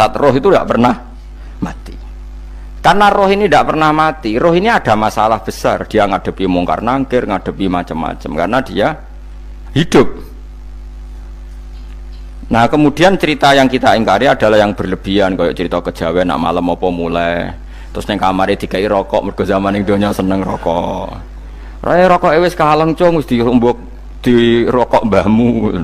Zat roh itu tidak pernah mati. Karena roh ini tidak pernah mati, roh ini ada masalah besar. Dia ngadepi mungkar nangkir, ngadepi macam-macam karena dia hidup. Nah kemudian cerita yang kita ingkari adalah yang berlebihan, kayak cerita kejawen nak malam apa mulai terus neng kamare dikai rokok, mergo zaman ning donya seneng rokok. Rokok wis kaleng cung wis dirumbuk di rokok mbahmu.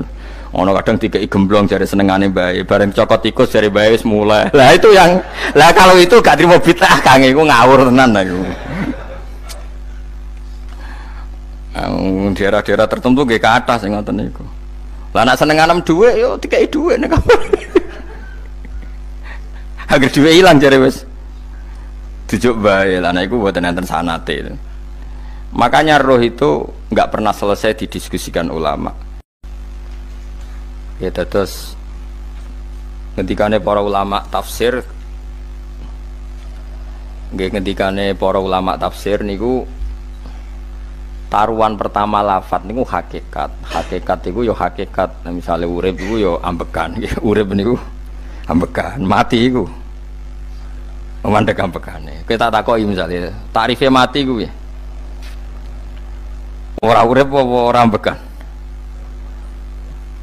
Ono kadang dikai gemblong jare senengane bae, bareng cokot tikus jare bae wis mulai. Lah itu yang lah kalau itu gak trimo bid'ah Kang, iku ngawur tenan iku. Daerah-daerah tertentu nggih ke atas sing ngoten niku. Lah nek senenganem dhuwit yo dikai dhuwit nek kamar. Agar dhuwit ilang jare wis dijuk bae. Lah nek iku mboten enten sanate. Makanya roh itu enggak pernah selesai didiskusikan ulama. Ya terus ketikane para ulama tafsir nggih ketikane para ulama tafsir niku taruhan pertama lafadz niku hakikat. Hakikat niku yo hakikat. Nah, misalnya urip niku yo ambekan. Urip niku ambekan, mati iku mandek ambekane. Kita takoki misalnya takrifnya mati ku piye? Ora urip apa ora ambekan?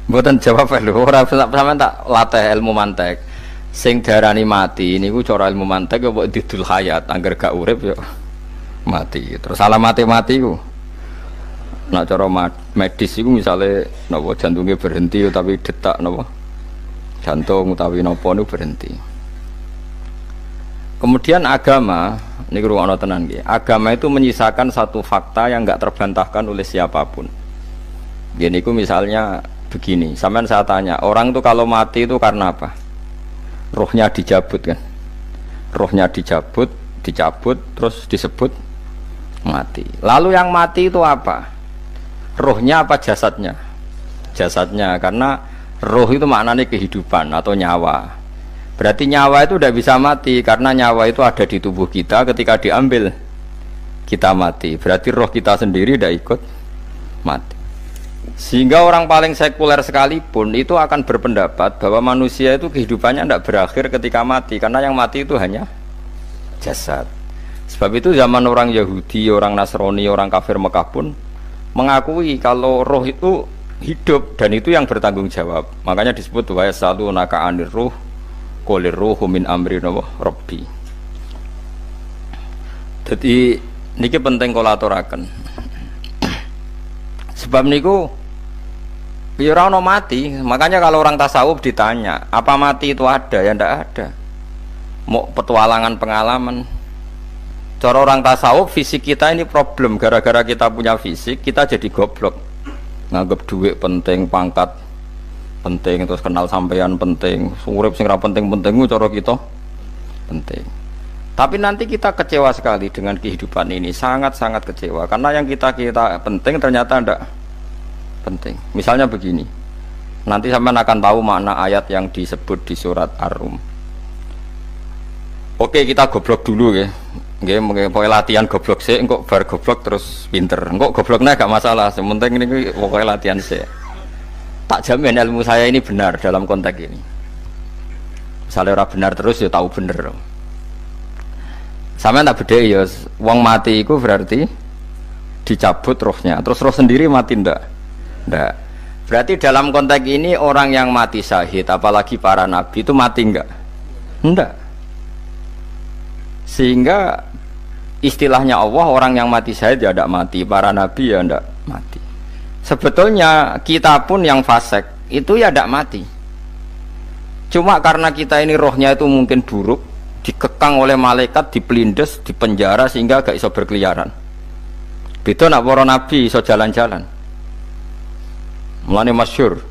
Mboten jawab lho, ora sampean tak latih ilmu mantek. Sing darani mati niku cara ilmu mantek apa didul hayat, angger gak urip yo mati. Terus alamate mati ku. Nek cara medis iku misale napa jantungnya berhenti tapi detak napa jantung utawi napa niku berhenti. Kemudian agama niku ruwono tenan nggih. Agama itu menyisakan satu fakta yang enggak terbantahkan oleh siapapun. Gini ku misalnya begini, sampean saya tanya, orang itu kalau mati itu karena apa? Rohnya dicabut kan? Rohnya dicabut, terus disebut mati. Lalu yang mati itu apa? Rohnya apa jasadnya? Jasadnya, karena roh itu maknanya kehidupan atau nyawa. Berarti nyawa itu tidak bisa mati, karena nyawa itu ada di tubuh kita, ketika diambil kita mati. Berarti roh kita sendiri tidak ikut mati. Sehingga orang paling sekuler sekalipun itu akan berpendapat bahwa manusia itu kehidupannya tidak berakhir ketika mati, karena yang mati itu hanya jasad. Sebab itu zaman orang Yahudi, orang Nasrani, orang kafir Mekah pun mengakui kalau roh itu hidup dan itu yang bertanggung jawab. Makanya disebut wa yasalunaka 'anir ruh qul ruhu min amri rabbi. Jadi niki penting kula aturaken. Sebab niku ya ora ono mati. Makanya kalau orang tasawuf ditanya, apa mati itu ada? Ya ndak ada. Mau petualangan pengalaman. Cara orang tasawuf fisik kita ini problem, gara-gara kita punya fisik kita jadi goblok. Nganggep duit penting, pangkat penting, terus kenal sampean penting, urip sing ra penting-penting cara kita penting. Tapi nanti kita kecewa sekali dengan kehidupan ini, sangat-sangat kecewa karena yang kita penting ternyata ndak penting. Misalnya begini, nanti sampean akan tahu makna ayat yang disebut di surat Ar-Rum. Oke, kita goblok dulu ya. Nggih, pokoke latihan goblok sik, engko bar goblok terus pinter. Engko gobloknya gak masalah, sementing ini pokoke latihan sik. Tak jamin ilmu saya ini benar dalam konteks ini. Misalnya ora benar terus ya tahu bener. Sampeyan tak bedheki ya, wong mati iku berarti dicabut rohnya, terus roh sendiri mati ndak? Ndak. Berarti dalam konteks ini orang yang mati syahid, apalagi para nabi itu mati enggak? Ndak. Sehingga istilahnya Allah, orang yang mati syahid ya ndak mati, para nabi ya ndak mati. Sebetulnya kita pun yang fasik itu ya ndak mati. Cuma karena kita ini rohnya itu mungkin buruk, dikekang oleh malaikat, dipelindes, dipenjara sehingga gak iso berkeliaran. Beda nak para nabi iso jalan-jalan. Mulane masyhur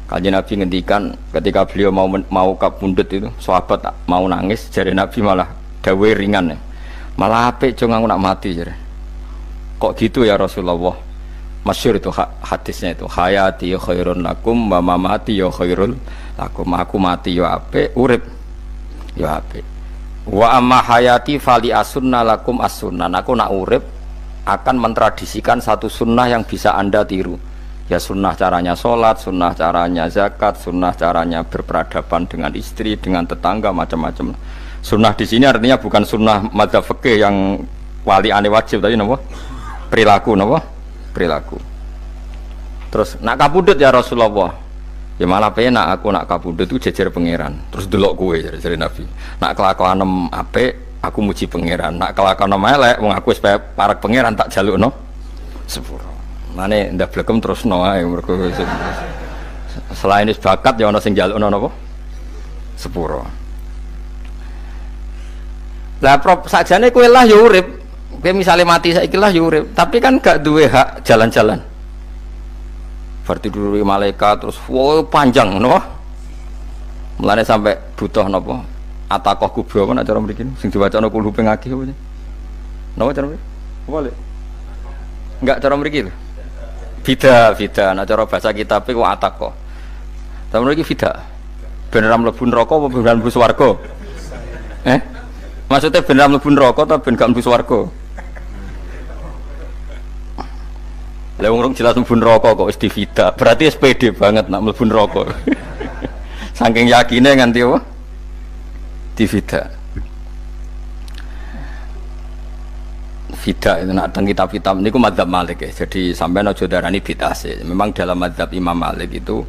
kanjeng Nabi ngendikan ketika beliau mau kapundhut itu, sahabat mau nangis, jare Nabi malah dawuhe ringan. Malah apik jong aku nak mati jare. Kok gitu ya Rasulullah? Masyhur itu hadisnya itu, hayati khairun lakum wa mamati ya khairul lakum. Aku mati ya apik, urip ya apik. Wa amma hayati fali asunna lakum as-sunnah. Aku nak urip akan mentradisikan satu sunnah yang bisa Anda tiru. Ya sunnah caranya sholat, sunnah caranya zakat, sunnah caranya berperadaban dengan istri, dengan tetangga, macam-macam. Sunnah di sini artinya bukan sunnah madzhab fikih yang wali ane wajib tadi, napa? Perilaku, napa? Perilaku. Terus nak kabudut ya Rasulullah. Ya malah penak aku nak kabudut itu jejer pangeran. Terus delok kowe jare Nabi. Nak kelakuanem apik aku muji pangeran. Nak kelakuanem elek wong aku wis parek pangeran tak jalukno sepuro. Mane ndak blekem terusno ae mergo selain wis bakat ya ana sing jalukno napa? Sepuro. Lah sakjane kowe lah ya urip. Kowe misale mati saiki lah ya urip, tapi kan gak duwe hak jalan-jalan. Berarti dulu malaikat terus wow panjang napa? Mulane sampai butuh napa? Atakoh kubra apa nek cara mriki sing diwacana kulhu ping akeh apa? Napa cara mriki? Apa le? Enggak cara mriki lho. Fida, nek cara bahasa kitab iku atakoh. Cara mriki fida. Ben ora mlebu neraka apa ben mlebu swarga? Maksudnya ben ora mlebu neraka ta ben gak mlebu swarga? Lah wong jelas mlebu neraka kok wis divida. Berarti SPD banget nak mlebu neraka. Saking yakine nganti apa? Divida. Vida itu nak teng kitab-kitab niku madzhab Malik ya. Jadi sampean aja darani bid'ah sih. Memang dalam madzhab Imam Malik itu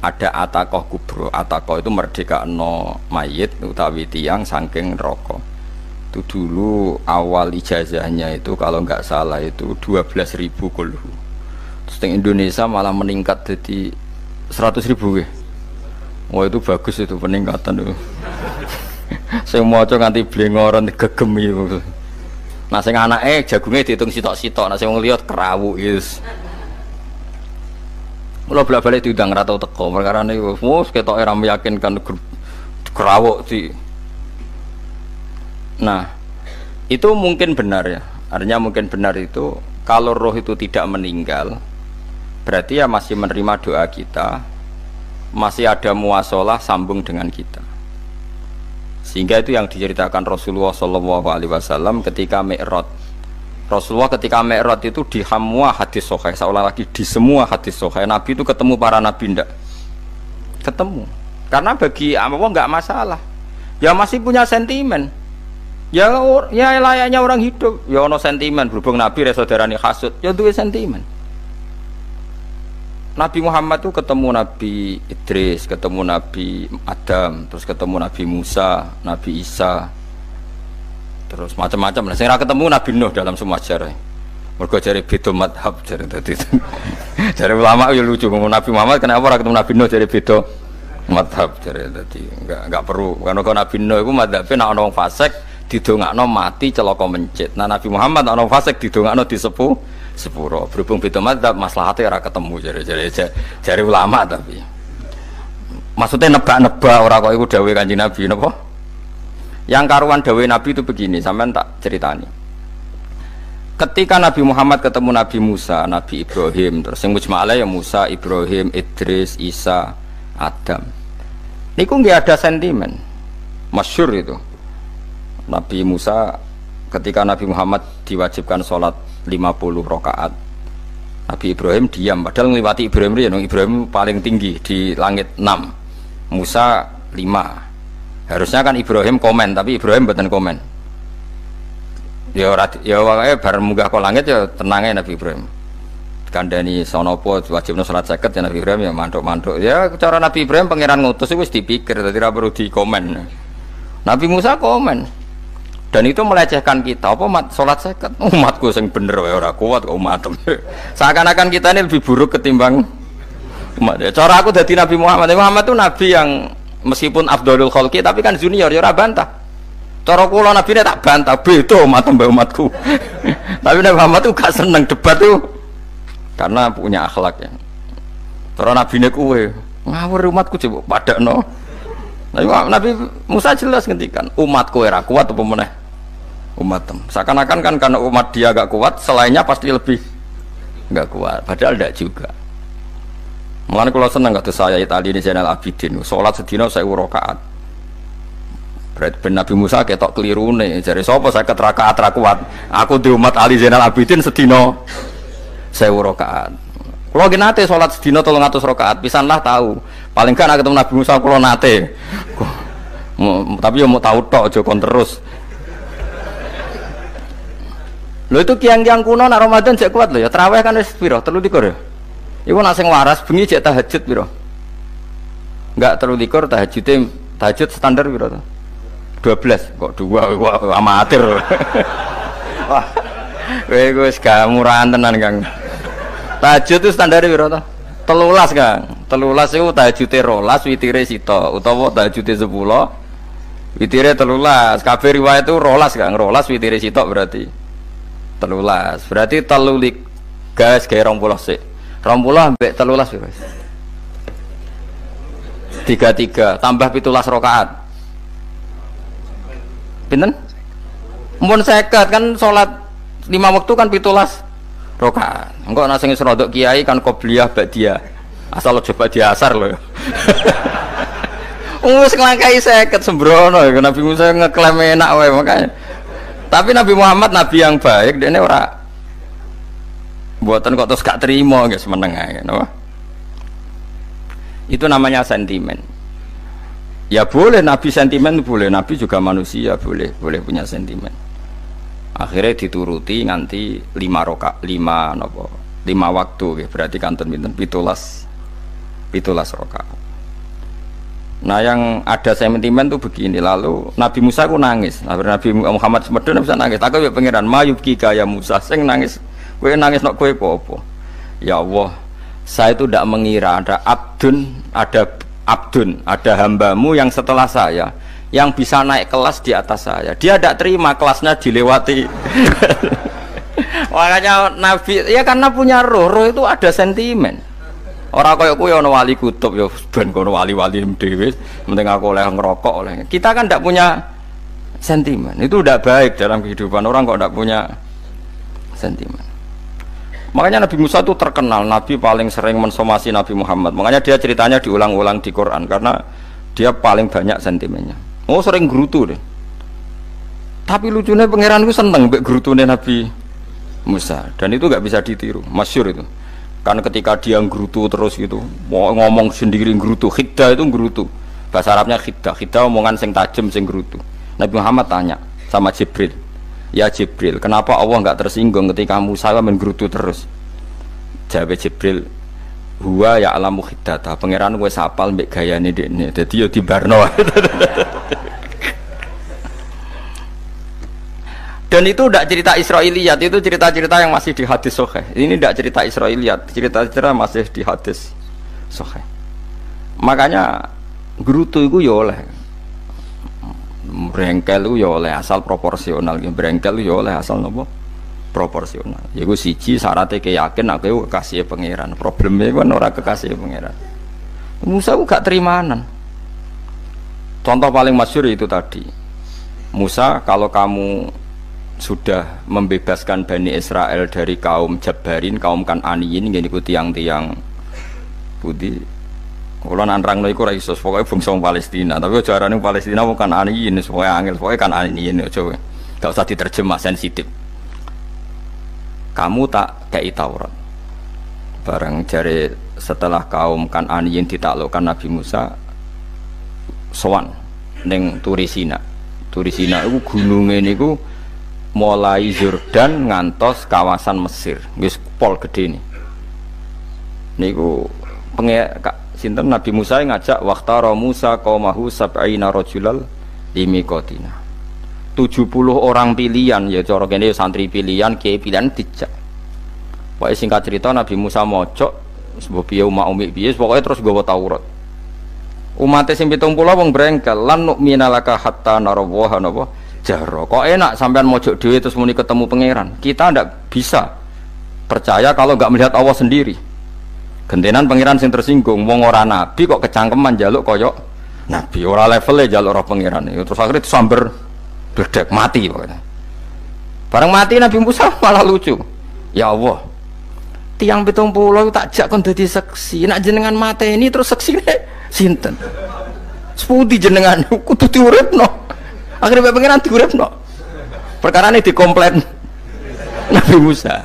ada atakoh kubro. Atakoh itu merdekakno mayit utawi tiyang saking neraka. Itu dulu awal ijazahnya itu kalau nggak salah itu 12.000 kulhu. Terus di Indonesia malah meningkat jadi 100.000 ya. Wah itu bagus itu peningkatan itu. Saya mau coba nganti blengoran gegem itu. Nah sing anake jagunge diitung sitok-sitok, nah sing wong liya kerawu is. Mula bolak-balik diundang ra tau teko, perkara niku wis ketoke ra meyakinkan kerawuk di. Nah, itu mungkin benar ya. Artinya mungkin benar itu kalau roh itu tidak meninggal, berarti ya masih menerima doa kita, masih ada muasalah sambung dengan kita. Sehingga itu yang diceritakan Rasulullah SAW ketika Mi'raj. Rasulullah ketika Mi'raj itu di semua hadis sahih, seolah lagi di semua hadis sahih Nabi itu ketemu para nabi ndak? Ketemu. Karena bagi Allah nggak masalah. Ya masih punya sentimen. Ya layaknya orang hidup. Ya ono sentimen berhubung Nabi saudarane hasud, ya duwe sentimen. Nabi Muhammad itu ketemu Nabi Idris, ketemu Nabi Adam, terus ketemu Nabi Musa, Nabi Isa, terus macam-macam lah. Saya ketemu Nabi Nuh dalam semua sejarah. Mergo jare beda madhab jare tadi. Jare ulama ya lucu ngomong Nabi Muhammad kenapa ora ketemu Nabi Nuh jare beda madhab jare tadi. Enggak perlu. Karena Nabi Nuh iku madhabe nek ana wong fasik didongakno mati celaka mencit. Nah Nabi Muhammad ana wong fasik didongakno disepuh sepuro. Berhubung beda madzhab maslahatnya ora ketemu jare ulama tapi maksudnya nebak-nebak ora kok iku dawuhe Kanjeng Nabi napa? Yang karuan dawuhe Nabi itu begini, sampean tak ceritani. Ketika Nabi Muhammad ketemu Nabi Musa, Nabi Ibrahim, terus yang mujma'ala ya Musa, Ibrahim, Idris, Isa, Adam. Niku nggak ada sentimen. Masyhur itu. Nabi Musa ketika Nabi Muhammad diwajibkan sholat 50 rakaat, Nabi Ibrahim diam, padahal ngliwati Ibrahim ya, Ibrahim paling tinggi di langit 6, Musa 5. Harusnya kan Ibrahim komen, tapi Ibrahim mboten komen. Ya wae bar munggah ke langit ya tenangnya Nabi Ibrahim. Kandhani sonopo wajibna salat 50 ya Nabi Ibrahim ya mantuk-mantuk. Ya cara Nabi Ibrahim pangeran ngutus wis dipikir dadi ora perlu dikomen. Nabi Musa komen. Dan itu melecehkan kita, apa sholat seket umatku yang bener ora kuat kok umat. Seakan-akan kita ini lebih buruk ketimbang umat. Cara aku dari Nabi Muhammad itu nabi yang meskipun afdhalul khalqi tapi kan junior ya ora bantah. Cara kula nabi ini tak bantah, beda umat mbak umatku. Tapi Nabi Muhammad itu gak seneng debat itu karena punya akhlak ya. Cara nabi ini kuwe ngawur umatku coba padakno. Nabi Musa jelas ngendikan umatku ora kuat apa meneh umat. Seakan-akan kan karena umat dia gak kuat, selainnya pasti lebih gak kuat. Padahal tidak juga. Mulane kula seneng kata saya tadi ini Zainal Abidin, sholat sedina 1000 rakaat. Berarti Nabi Musa ketok kelirune. Jare sapa 50 rakaat ra kuat? Aku di umat Ali Zainal Abidin sedina 1000 rakaat. Kalau nate sholat sedina 300 rakaat, pisanlah tahu. Paling kan ketemu Nabi Musa kalau nate. Tapi ya mau tahu tok aja kon terus. Lho itu kiang-kiang kuno nak Ramadan cek kuat lho ya. Tarawih kan wis piro? 23 ya. Iku nak sing waras bengi cek tahajud piro? Enggak 23 tahajud standar piro to? 12 kok 2 amatir. Wah. Kowe wis gak murahan tenan, Kang. Tahajud itu standar piro to? 13, Kang. 13 iku tahajude 12, witire sita utawa tahajude 10, witire 13. Kabeh riwayat itu 12, Kang. 12 witire sita berarti 13. Berarti 3 gas gawe 20 sik. 20 ambek 13 piro? 33 tambah 17 rakaat. Pinten? Mun 50 kan salat 5 waktu kan 17 rakaat. Engko ana sing rodok kiai kan qobliyah ba'diyah. Asal aja ba'diyah asar lho. Wis nglangkai 50 sembrono Nabi Musa ngeklaim enak wae makanya. Tapi Nabi Muhammad nabi yang baik, dia ini ora buatan kok terus gak terima guys menengah no? Itu namanya sentimen. Ya boleh Nabi sentimen boleh, Nabi juga manusia boleh punya sentimen. Akhirnya dituruti nganti 5 waktu okay. Berarti kanton pinten 17 rakaat. Nah yang ada sentimen tuh begini, lalu Nabi Musa ku nangis, Nabi Muhammad semedon bisa nangis. Aku ya pangeran mayubki kaya Musa, sing nangis, kowe nangis nok kowe apa? Ya Allah, saya itu tidak mengira ada ada hambamu yang setelah saya yang bisa naik kelas di atas saya. Dia tidak terima kelasnya dilewati. Makanya Nabi, ya karena punya roh itu ada sentimen. Orang kaya kuwi ana wali kutub ya ben kono wali-wali dhewe, penting aku oleh ngerokok oleh. Kita kan ndak punya sentimen. Itu ndak baik dalam kehidupan orang kok ndak punya sentimen. Makanya Nabi Musa itu terkenal Nabi paling sering mensomasi Nabi Muhammad. Makanya dia ceritanya diulang-ulang di Quran karena dia paling banyak sentimennya. Oh sering gerutu deh. Tapi lucunya pangeranku seneng mbek gerutune Nabi Musa dan itu nggak bisa ditiru. Masyhur itu. Karena ketika dia nggerutu terus gitu, mau ngomong sendiri nggerutu, khiddah itu nggerutu. Bahasa Arabnya khiddah, khiddah omongan sing tajem sing nggerutu. Nabi Muhammad tanya sama Jibril, ya Jibril, kenapa Allah nggak tersinggung ketika Musa menggerutu terus? Jawab Jibril, huwa ya alamu khiddata, pangeran wis apal mbek gayane dekne, dadi yo dibarno. Dan itu tidak cerita Israiliyat, itu cerita-cerita yang masih di hadis sahih. Ini tidak cerita Israiliyat, cerita-cerita masih di hadis sahih. Makanya gerutu itu ya oleh, brengkel itu ya oleh asal proporsional, brengkel itu ya oleh asal nopo proporsional. Yaiku siji syaratnya keyakin aku kekasih pangeran. Problemnya kan orang kekasih pangeran. Musa itu gak terimanan. Contoh paling masyhur itu tadi. Musa, kalau kamu sudah membebaskan Bani Israel dari kaum Jabbarin, kaum Kan'aniyin, ini tiang-tiang putih. Kalau nanrang iku ora iso, pokoke bangsa Palestina, tapi ajarane Palestina bukan Kan'aniyin, pokoke angel, pokoke Kan'aniyin aja. Enggak usah diterjemah sensitif. Kamu tak kei Taurat. Bareng jare setelah kaum Kan'aniyin ditaklukkan Nabi Musa sowan ning Turisina. Turisina iku gununge niku mulai Yordan ngantos kawasan Mesir, wis pol gede nih. Niku sinten Nabi Musa ngajak waqtara Musa qaumahu sab'ina rajulal limiqatina. 70 orang pilihan ya cara kene santri pilihan, kiai pilihan dijak. Pokoke singkat cerita Nabi Musa mojok sebab piye umat piye pokoke terus nggawa Taurat. Umate sing 70 wong brengkel lan nu'mina laka hatta narawaha napa jaro. Kok enak sampean mojok dhewe terus muni ketemu pangeran. Kita ndak bisa percaya kalau nggak melihat Allah sendiri. Gentenan pangeran sing tersinggung, wong ora nabi kok kecangkeman njaluk koyok nabi, ora levelnya njaluk roh pangeran. Terus akhirnya disamber bledek mati pokoknya. Bareng mati Nabi Musa malah lucu. Ya Allah, tiang 70 tak jak kon dadi seksi. Nak jenengan mateni terus seksine sinten? Sepundi jenengan kudu diuripno. Akhirnya pengiran diuripno. Perkara ini dikomplain Nabi Musa.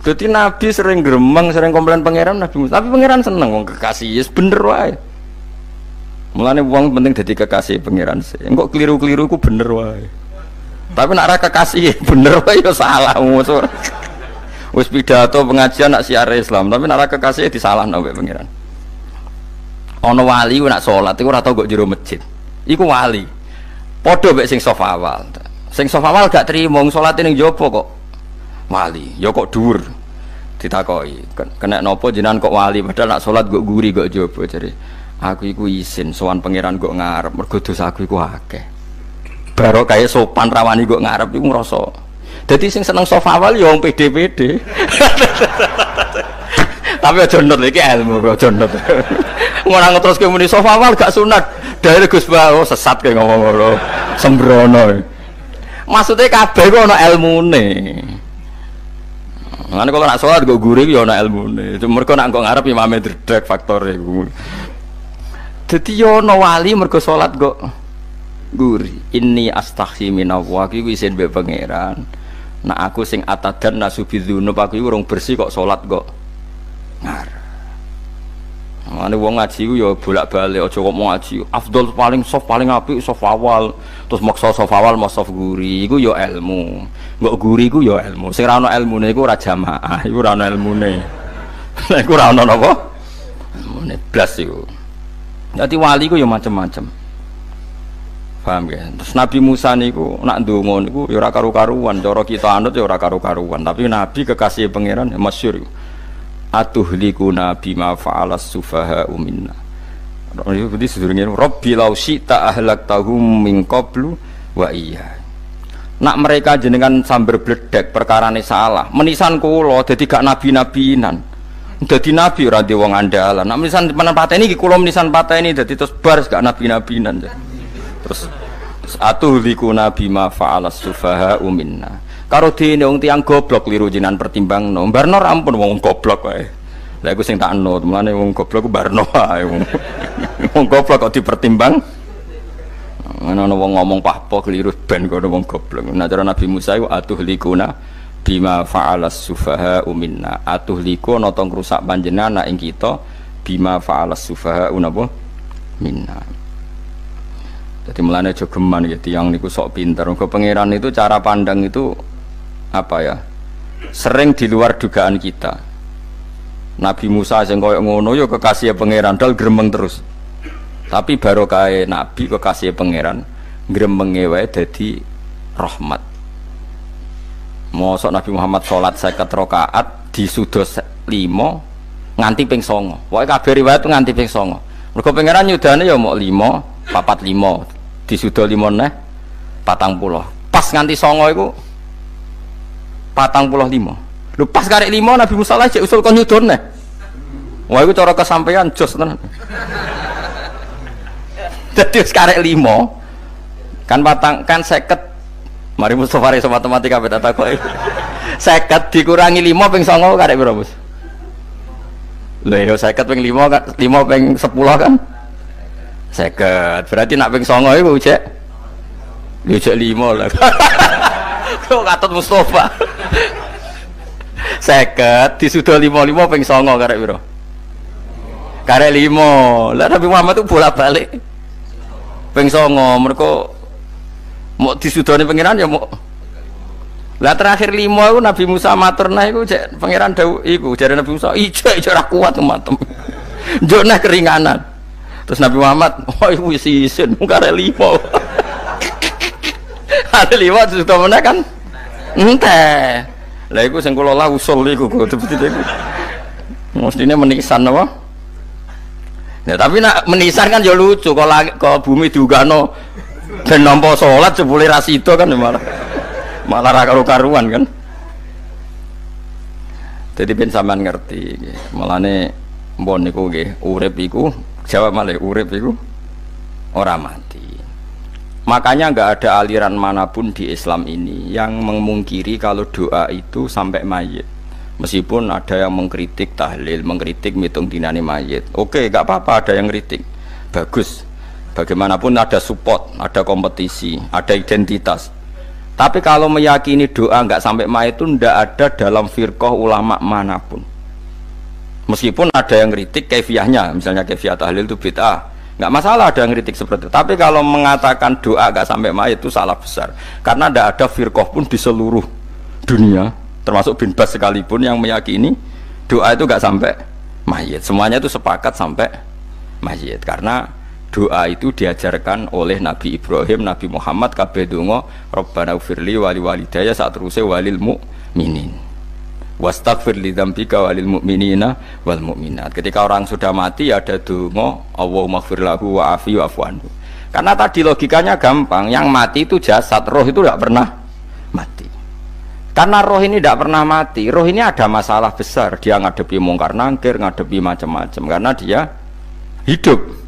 Jadi Nabi sering gremeng, sering komplain pangeran Nabi Musa. Tapi pangeran seneng wong kekasih, yes bener wae. Mulane wong penting dadi kekasih pangeran sih. Engko keliru-keliru ku bener wae. Tapi nek ora kekasih bener wae ya salah musuh. Wis pidato pengajian nak siar Islam, tapi nek ora kekasih disalahno mbek pangeran. Ana wali ku nak salat iku ora tau kok jero masjid. Iku wali. Padha mbek sing saf awal. Sing saf awal gak trimo salate ning jopo kok. Wali, ya kok dhuwur. Ditakoki, kena napa jenengan kok wali padahal nak salat kok guri kok jaba jare. Aku iku isin sowan pangeran kok ngarep mergo dosaku iku akeh. Baro kaya sopan rawani kok ngarep iku ngrasa. Dadi sing seneng saf awal ya wong pede-pede. Tapi aja nut iki ilmu kok aja nut. Ngono ngeteruske muni saf awal gak sunat. Daire Gus Bawo sesat kaya ngomong ngono. Sembrono. Maksudnya kabeh kok ana ilmune. Ngene kok nak salat kok guri ya ana ilmune. Mergo nak kok ngarep imame dredeg faktore iku. Dadi ya ana wali mergo salat kok guri. Inni astaghfi minallah iki isin mbek pangeran. Nak aku sing atadan nasubidzunub aku iku urung bersih kok salat kok ngarep. Mane wong ngaji ku ya bolak-balik aja kok mau ngaji. Afdol paling soft paling apik soft awal. Terus maksa soft awal mau soft guri iku ya ilmu. Mbok guri ku ya ilmu. Sing ora ana ilmune iku ora jamaah, iku ora ana ilmune. Nek ora ana napa? Ilmune blas iku. Dadi wali ku ya macam-macam. Paham ya? Terus Nabi Musa niku nak ndonga niku ya ora karu-karuan, cara kita anut ya ora karu-karuan, tapi Nabi kekasih pangeran ya masyhur. Atuhlikuna bima fa'alas sufaha minna. Jadi sedurunge Rabbi law syi'ta ahlaktahum min qablu wa iya. Nak mereka jenengan sambar bledek perkarane salah. Menisan kula dadi gak nabi-nabinan. Dadi nabi ora di wong andalan. Nak menisan pateni iki kula menisan pateni dadi terus bar gak nabi-nabinan. Terus atuhlikuna bima fa'alas sufaha minna. Karo dene wong tiyang goblok kliru jinan pertimbangno. Barno ampun wong goblok wae. Lah iku sing tak anut, mulane wong goblok ku barno wae wong. Wong goblok kok dipertimbang. Ana wong ngomong pahpo kliru ben kono wong goblok. Nah cara Nabi Musa iku atuhlikuna bima fa'alas sufaha minna. Atuhliku ana tong rusak panjenengan ing kita bima fa'alas sufaha napa minna. Jadi mulane aja geman ya tiyang niku sok pinter. Mergo pangeran itu cara pandang itu apa ya? Sering di luar dugaan kita. Nabi Musa sing koyo ngono ya kekasih pangeran dal gremeng terus. Tapi barokah nabi kekasih pangeran gremenge wae dadi rahmat. Mosok Nabi Muhammad salat 50 rakaat disudos 5 nganti ping 9. Pokoke kabeh riwayat nganti ping 9. Mergo pangeran nyudane ya mok 5, 45 disudo 5 neh 40. Pas nganti 9 iku 45. Lho pas karek 5 Nabi Musa lagi usul kon nyudone. Wah iku cara kesampaian jos tenan. Dadi wis karek 5 kan kan 50. Mari Mustofa iso matematika beta takoki. 50 dikurangi 5 ping 9 karek piro, Bos? Lho ya 50 ping 5 kan 5 ping 10 kan 50. Berarti nak ping 9 iku cek. Yo cek 5 lah. Kok katut Mustofa. 50 disudo 55 ping 9 karek piro? Karek 5. Lah Nabi Muhammad itu bolak-balik. Ping 9 mergo mau disudone pangeran ya mau. Lah terakhir 5 iku Nabi Musa matur nah iku cek pangeran dawuh iku jare Nabi Musa ijo ora kuat matem. Njuk nah keringanan. Terus Nabi Muhammad, oh iku wis isin karek 5. Ada 5 disudo meneh kan. Ente. Lah iku sing kula lah usul iku betul iku. Mestine menisan apa? Ya tapi nak menisan kan ya lucu kalau bumi diugano ben nampa salat jebule ra sida kan malah ra karu-karuan kan. Jadi ben sampean ngerti nggih. Mulane mbon niku nggih urip iku jawab malih urip iku ora mati. Makanya enggak ada aliran manapun di Islam ini yang memungkiri kalau doa itu sampai mayit. Meskipun ada yang mengkritik tahlil, mengkritik mitung dinane mayit. Oke, enggak apa-apa ada yang kritik. Bagus. Bagaimanapun ada support, ada kompetisi, ada identitas. Tapi kalau meyakini doa nggak sampai mayit itu ndak ada dalam firqah ulama manapun. Meskipun ada yang kritik kaifiahnya, misalnya kaifiyah tahlil itu bid'ah, nggak masalah ada yang kritik seperti itu. Tapi kalau mengatakan doa nggak sampai mayit itu salah besar, karena ndak ada firqah pun di seluruh dunia, termasuk bin Bas sekalipun yang meyakini doa itu nggak sampai mayit. Semuanya itu sepakat sampai mayit, karena doa itu diajarkan oleh Nabi Ibrahim, Nabi Muhammad, kabeh donga Rabbana ufirli wali walidayya saat terusé walil mu'minin wastaghfir li dzambika walil mu'minina wal mu'minat. Ketika orang sudah mati ada donga Allahumma ighfir lahu wa afi wa'fu anhu. Karena tadi logikanya gampang, yang mati itu jasad, roh itu tidak pernah mati. Karena roh ini tidak pernah mati, roh ini ada masalah besar, dia ngadepi mungkar nangkir, ngadepi macam-macam karena dia hidup.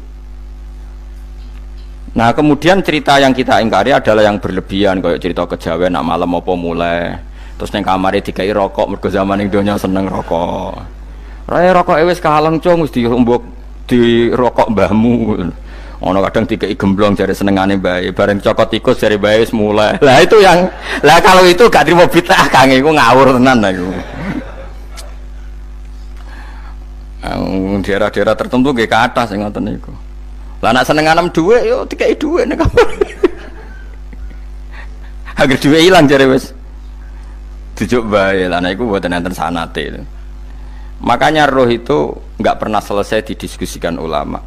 Nah kemudian cerita yang kita ingkari adalah yang berlebihan, kayak cerita kejawen nak malam apa mulai terus neng kamar dikai rokok, mergo zaman ning donya seneng rokok. Raya rokok wis kaleng cung, wis dirumbuk di rokok mbahmu. Ono kadang dikai gemblong jare senengane bae, bareng cokot tikus jare bae wis mulai. Lah itu yang lah kalau itu gak trimo bid'ah Kang, iku ngawur tenan iku. Daerah-daerah tertentu nggih ke atas sing ngoten niku. Lah nak seneng anem dhuwit yo dikai dhuwit nek kamar. Agar dhuwit ilang jare wis dijuk bae. Lah niku mboten enten sanate. Makanya roh itu enggak pernah selesai didiskusikan ulama.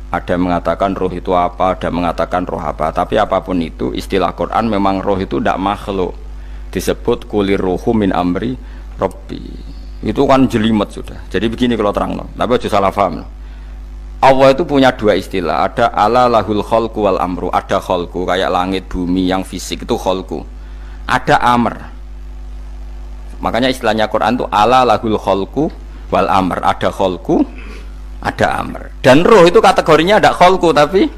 Ada mengatakan roh itu apa, ada mengatakan roh apa. Tapi apapun itu istilah Quran memang roh itu tidak makhluk. Disebut kulir ruhu min amri rabbi. Itu kan jelimet sudah. Jadi begini kalau terang, tapi aja salah paham. Allah itu punya dua istilah, ada ala lahul khalqu wal amru, ada khalqu kayak langit bumi yang fisik itu khalqu, ada amr. Makanya istilahnya Quran itu ala lahul khalqu wal amr, ada khalqu, ada amr. Dan roh itu kategorinya ada khalqu tapi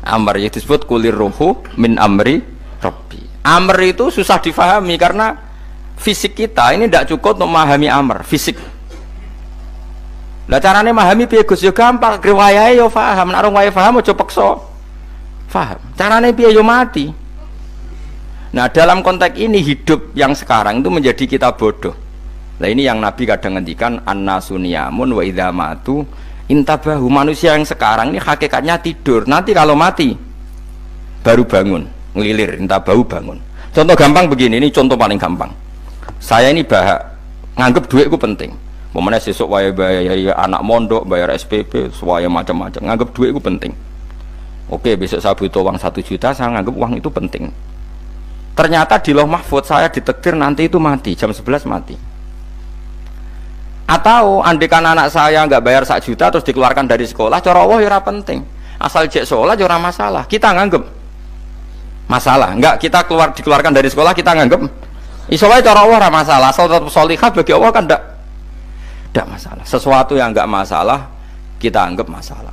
amr, yang disebut kulir ruhu min amri rabbi. Amr itu susah difahami karena fisik kita ini tidak cukup untuk memahami amr, fisik. Lah carane memahami piye Gus? Ya gampang, riwayahe yo paham, nek ora paham aja peksa paham. Carane piye yo mati. Nah, dalam konteks ini hidup yang sekarang itu menjadi kita bodoh. Nah, ini yang Nabi kadang ngendikan annasuniyamun wa idza matu intabahu. Manusia yang sekarang ini hakikatnya tidur. Nanti kalau mati baru bangun, ngelilir, intabahu bangun. Contoh gampang begini, ini contoh paling gampang. Saya ini nganggep duitku penting. Momennya sesuk bayar anak mondok, bayar SPP, semuanya macam-macam. Nganggep duit itu penting. Oke, besok saya butuh uang 1 juta, saya nganggep uang itu penting. Ternyata di Lauh Mahfudz saya ditakdir nanti itu mati, jam 11 mati. Atau andikan anak saya nggak bayar 1 juta terus dikeluarkan dari sekolah, cara Allah ya penting. Asal cek sekolah ya masalah. Kita nganggep masalah. Enggak, kita dikeluarkan dari sekolah kita nganggep isolasi cara Allah masalah. Asal tetap sholihah bagi Allah kan tidak masalah. Sesuatu yang enggak masalah kita anggap masalah.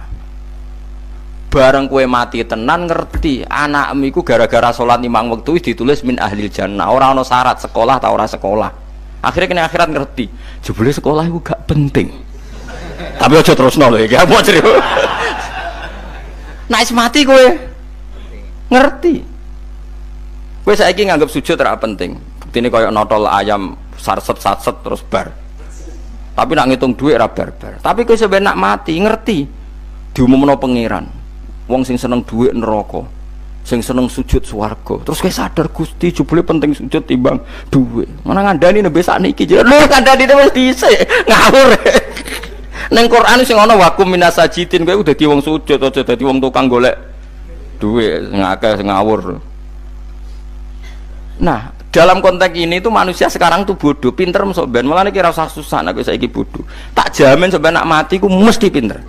Bareng kue mati tenan ngerti anakmu iku gara-gara sholat 5 waktu ditulis min ahlil jannah. Ora ono syarat sekolah ta ora sekolah. Akhirnya kena akhirat ngerti. Jebule sekolah iku gak penting. Tapi aja terusno lho iki. Apa cerita? Nek mati kowe ngerti. Kowe saiki nganggap sujud ora penting. Buktine koyo notol ayam sarset-sarset terus bar. Tapi nak ngitung duit ra barbar. Tapi kowe sampe nak mati ngerti diumumno pangeran. Wong sing seneng duit neraka, sing seneng sujud swarga. Terus kowe sadar Gusti jebule penting sujud timbang duit. Mana ngandani nembe sakniki jare lho kandhani wis dhisik. Ngawur. Ning Quran sing ana wakum minasajidin kowe udah dadi wong sujud aja dadi wong tukang golek duit ngakeh ngawur. Nah, dalam konteks ini itu manusia sekarang tuh bodoh, pinter masuk ben malah nek ora usah susah nek saiki bodoh. Tak jamin sampai nak mati ku mesti pinter.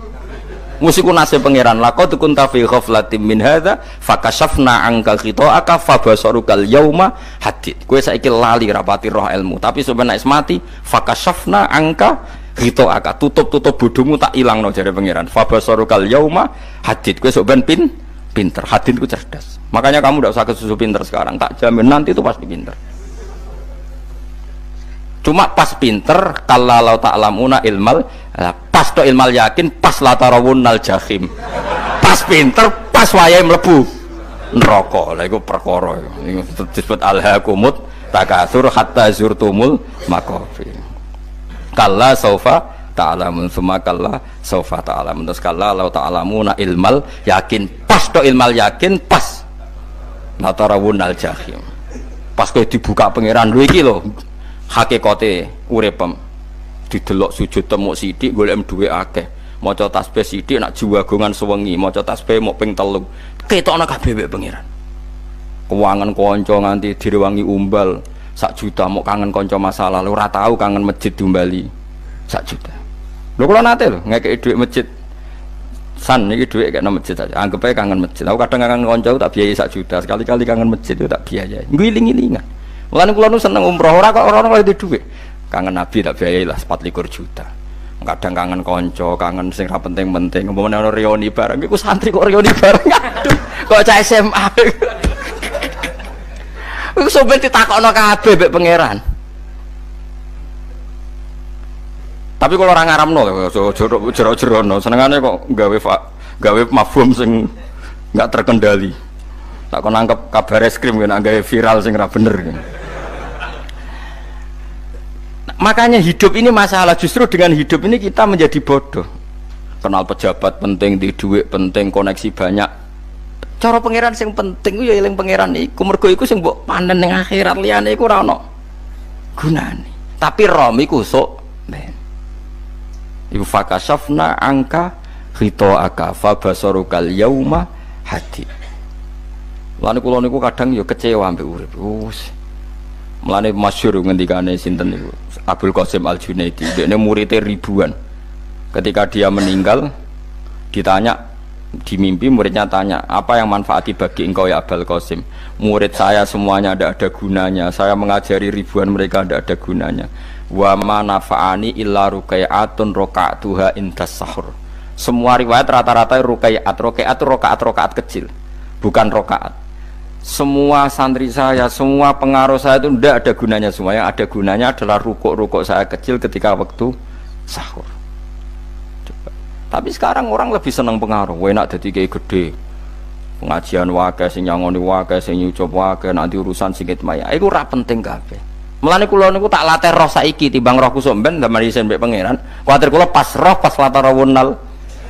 Mesti ku nasib pangeran laqad kunta fi ghaflatin min hadza fakashafna anka khita'aka fabasarukal yauma hadid. Kowe saiki lali rapati roh ilmu, tapi sampai nek mati fakashafna anka khita'aka, tutup bodohmu tak ilangno jare pangeran. Fabasarukal yauma hadid. Kowe sok ben pinter, hadid ku cerdas. Makanya kamu tidak usah kesusu pinter sekarang, tak jamin nanti itu pasti pinter. Cuma pas pinter, kalau ta'lamuna ilmal, pas to ilmal yakin, pas la tarawunnal jahim. Pas pinter, pas wayahe mlebu neraka. Lha iku perkara iku disebut alhaqumut takatsur hatta zurtumul maqabir. Kalla saufa ta'lamun summa kalla saufa ta'lamun. Terus kalla law ta'lamuna ilmal yakin pas to ilmal yakin pas latarawunal jahim. Pas kowe dibuka pangeran lho iki lho hakikate uripem. Didelok sujud temuk sithik golek dhuwit akeh. Maca tasbih sithik nak jiwagongan sewengi, maca tasbih mok ping 3. Ketokno kabeh wek pangeran. Keuangan kanca nganti direwangi umbal 1 juta mok kangen kanca masa lalu ora tau kangen masjid diumbali 1 juta. Lho kula nate lho ngekeki dhuwit masjid. San iki dhuwit kena masjid aja. Anggap ae kangen masjid. Aku kadang kangen kanca tak biayai 1 juta. Sekali-kali kangen masjid itu tak biayai. Ngiling-ngilingan. Mulane kula nu seneng umroh ora kok ora oleh dhuwit. Kangen Nabi tak biayai lah 24 juta. Kadang kangen konco, kangen sing ra penting-penting. Umpamane ana reuni bareng iku santri kok reuni bareng. Aduh, kok cah SMA. Iku sampe ditakokno kabeh mbek pangeran. Tapi kalau orang ngaramno jero-jerono senengane kok gawe mafhum sing enggak terkendali. Tak kon nangkep kabar eskrim kena gawe viral sing ra bener. Makanya hidup ini masalah, justru dengan hidup ini kita menjadi bodoh. Kenal pejabat penting, di duit penting, koneksi banyak. Cara pangeran sing penting ya eling pangeran iku, mergo iku sing mbok panen ning akhirat, liyane iku ora ono gunane. Tapi rom iku sok ben. Iku fakasafna angka khitoaka fa basarukal yauma hadid. Lan kula niku kadang ya kecewa ambek urip. Mulane masyhur ngendikane sinten niku Abdul Qasim Al-Junaidi, dekne muridé ribuan. Ketika dia meninggal ditanya di mimpi, muridnya tanya, "Apa yang manfaati bagi engkau ya Abdul Qasim?" "Murid saya semuanya tidak ada gunanya. Saya mengajari ribuan mereka tidak ada gunanya. Wa ma nafa'ani illa ruqai'atun raqa'tuha indas sahur." Semua riwayat rata-rata ruqai'at. Ruqai'at itu rakaat kecil, bukan rakaat. Semua santri saya, semua pengaruh saya itu tidak ada gunanya semua. Yang ada gunanya adalah rukuk-rukuk saya kecil ketika waktu sahur. Coba. Tapi sekarang orang lebih senang pengaruh. Enak jadi kayak gede. Pengajian wakai, sing nyangoni wakai, sing nyucup wakai, nanti urusan singkit maya. Itu ora penting kabeh. Mulane kula niku tak latih roh saiki timbang roh kusuk ben damel isen mbek pangeran. Kuwatir kula pas roh pas latarawunal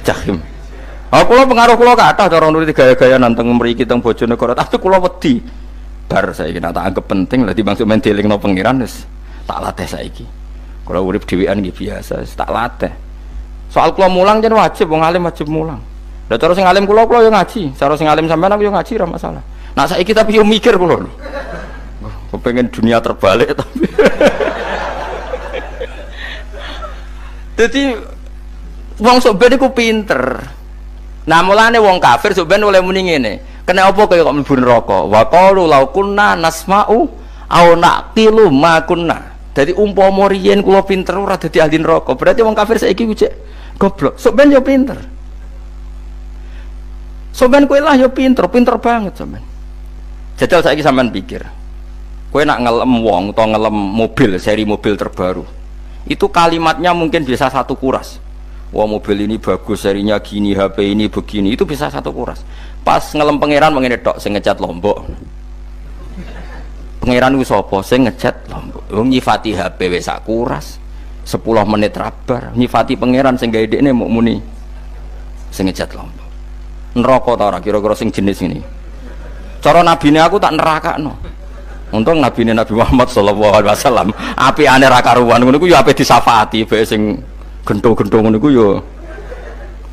jahim. Kula pengaruh kula kathah cara nuruti gaya-gaya nanteng mriki teng Bojonegoro, tapi kula wedi. Bar saiki nek tak anggap penting lah timbang men dielingno pangeran wis tak latih saiki. Kula urip dhewean nggih biasa, tak latih. Soal kula mulang jen wajib, wong alim wajib mulang. Lah cara sing alim kula yo ngaji, cara sing alim sampean aku yo ngaji ora masalah. Nah saiki tapi yo mikir kula. Kepengen dunia terbalik tapi. Jadi wong sok ben iku pinter. Nah mulane wong kafir sebenarnya oleh muni ngene. Kena apa kaya kok mlebu neraka? Wa qalu law kunna nasma'u aw naqilu ma kunna. Dadi umpama riyen kula pinter ora dadi ahli neraka. Berarti wong kafir saiki ku cek goblok. Sampeyan yo pinter. Sampeyan kowe lah yo pinter, pinter banget sampeyan. Jajal saiki sampeyan pikir. Kowe nak ngelem wong utawa ngelem mobil, seri mobil terbaru. Itu kalimatnya mungkin bisa 1 kuras. Wah mobil ini bagus, serinya gini, HP ini begini, itu bisa 1 kuras. Pas ngelem pangeran mengene tok sing ngecat Lombok. Pangeran ku sapa sing ngecat Lombok? Wong nyifati HP wis sak kuras. 10 menit rabar nyifati pangeran sing gawe dekne muk muni sing ngecat Lombok. Neraka ta ora kira-kira sing jenis ini. Cara nabine aku tak nerakakno. Untung nabine Nabi Muhammad sallallahu alaihi wasallam apikane ra karuan ngono ku yo ape disafaati bae sing gento-gento ngono iku yo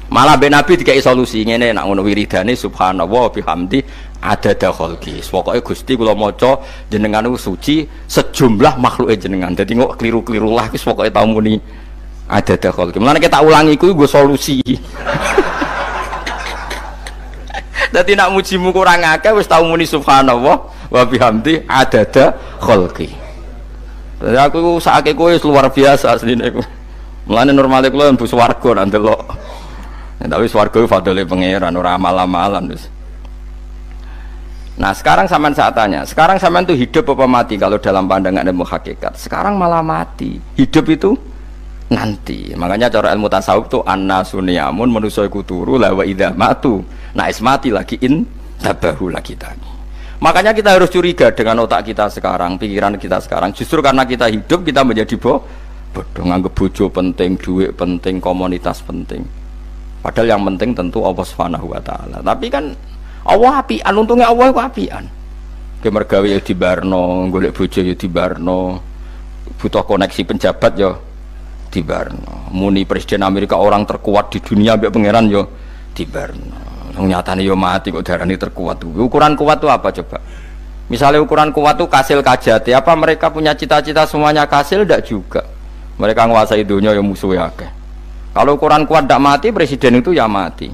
malah ben Nabi dikai solusi ngene nek ngono wiridane subhanallah bihamdi adada khalqi. Pokoke Gusti kula maca jenengan niku suci sejumlah makhluke jenengan. Dadi kok kliru-kliru lah wis pokoke tau muni adada khalqi. Mulane tak ulangi iku nggo solusi. Dadi nek mujimu kurang akeh wis tau muni subhanallah wa bihamdi adada khalqi. Dadi aku sakake kowe luar biasa asline iku. Mulane normale kula mlebu swarga nak ndelok. Tapi swarga fadhole pangeran ora amal-amalan wis. Nah, sekarang sampean saya tanya, sekarang sampean tuh hidup apa mati kalau dalam pandangan ilmu hakikat? Sekarang malah mati. Hidup itu nanti. Makanya cara ilmu tasawuf tuh annasu niyamun manusa iku turu la wa idza matu. Nah, is mati lagi Tabahulah kita. Makanya kita harus curiga dengan otak kita sekarang, pikiran kita sekarang. Justru karena kita hidup kita menjadi bodoh, nganggep bojo penting, duit penting, komunitas penting. Padahal yang penting tentu Allah Subhanahu wa taala. Tapi kan Allah apian, untungnya Allah ku apian. Ke mergawe ya dibarno, golek bojo ya dibarno. Butuh koneksi penjabat ya dibarno. Muni presiden Amerika orang terkuat di dunia mbek pangeran ya dibarno. Nyatanya yo mati kok darani terkuat. Ukuran kuat itu apa coba? Misalnya ukuran kuat itu kasil kajati, apa mereka punya cita-cita semuanya kasil? Tidak juga. Mereka menguasai dunia yang musuhnya akeh. Kalau ukuran kuat tidak mati, presiden itu ya mati.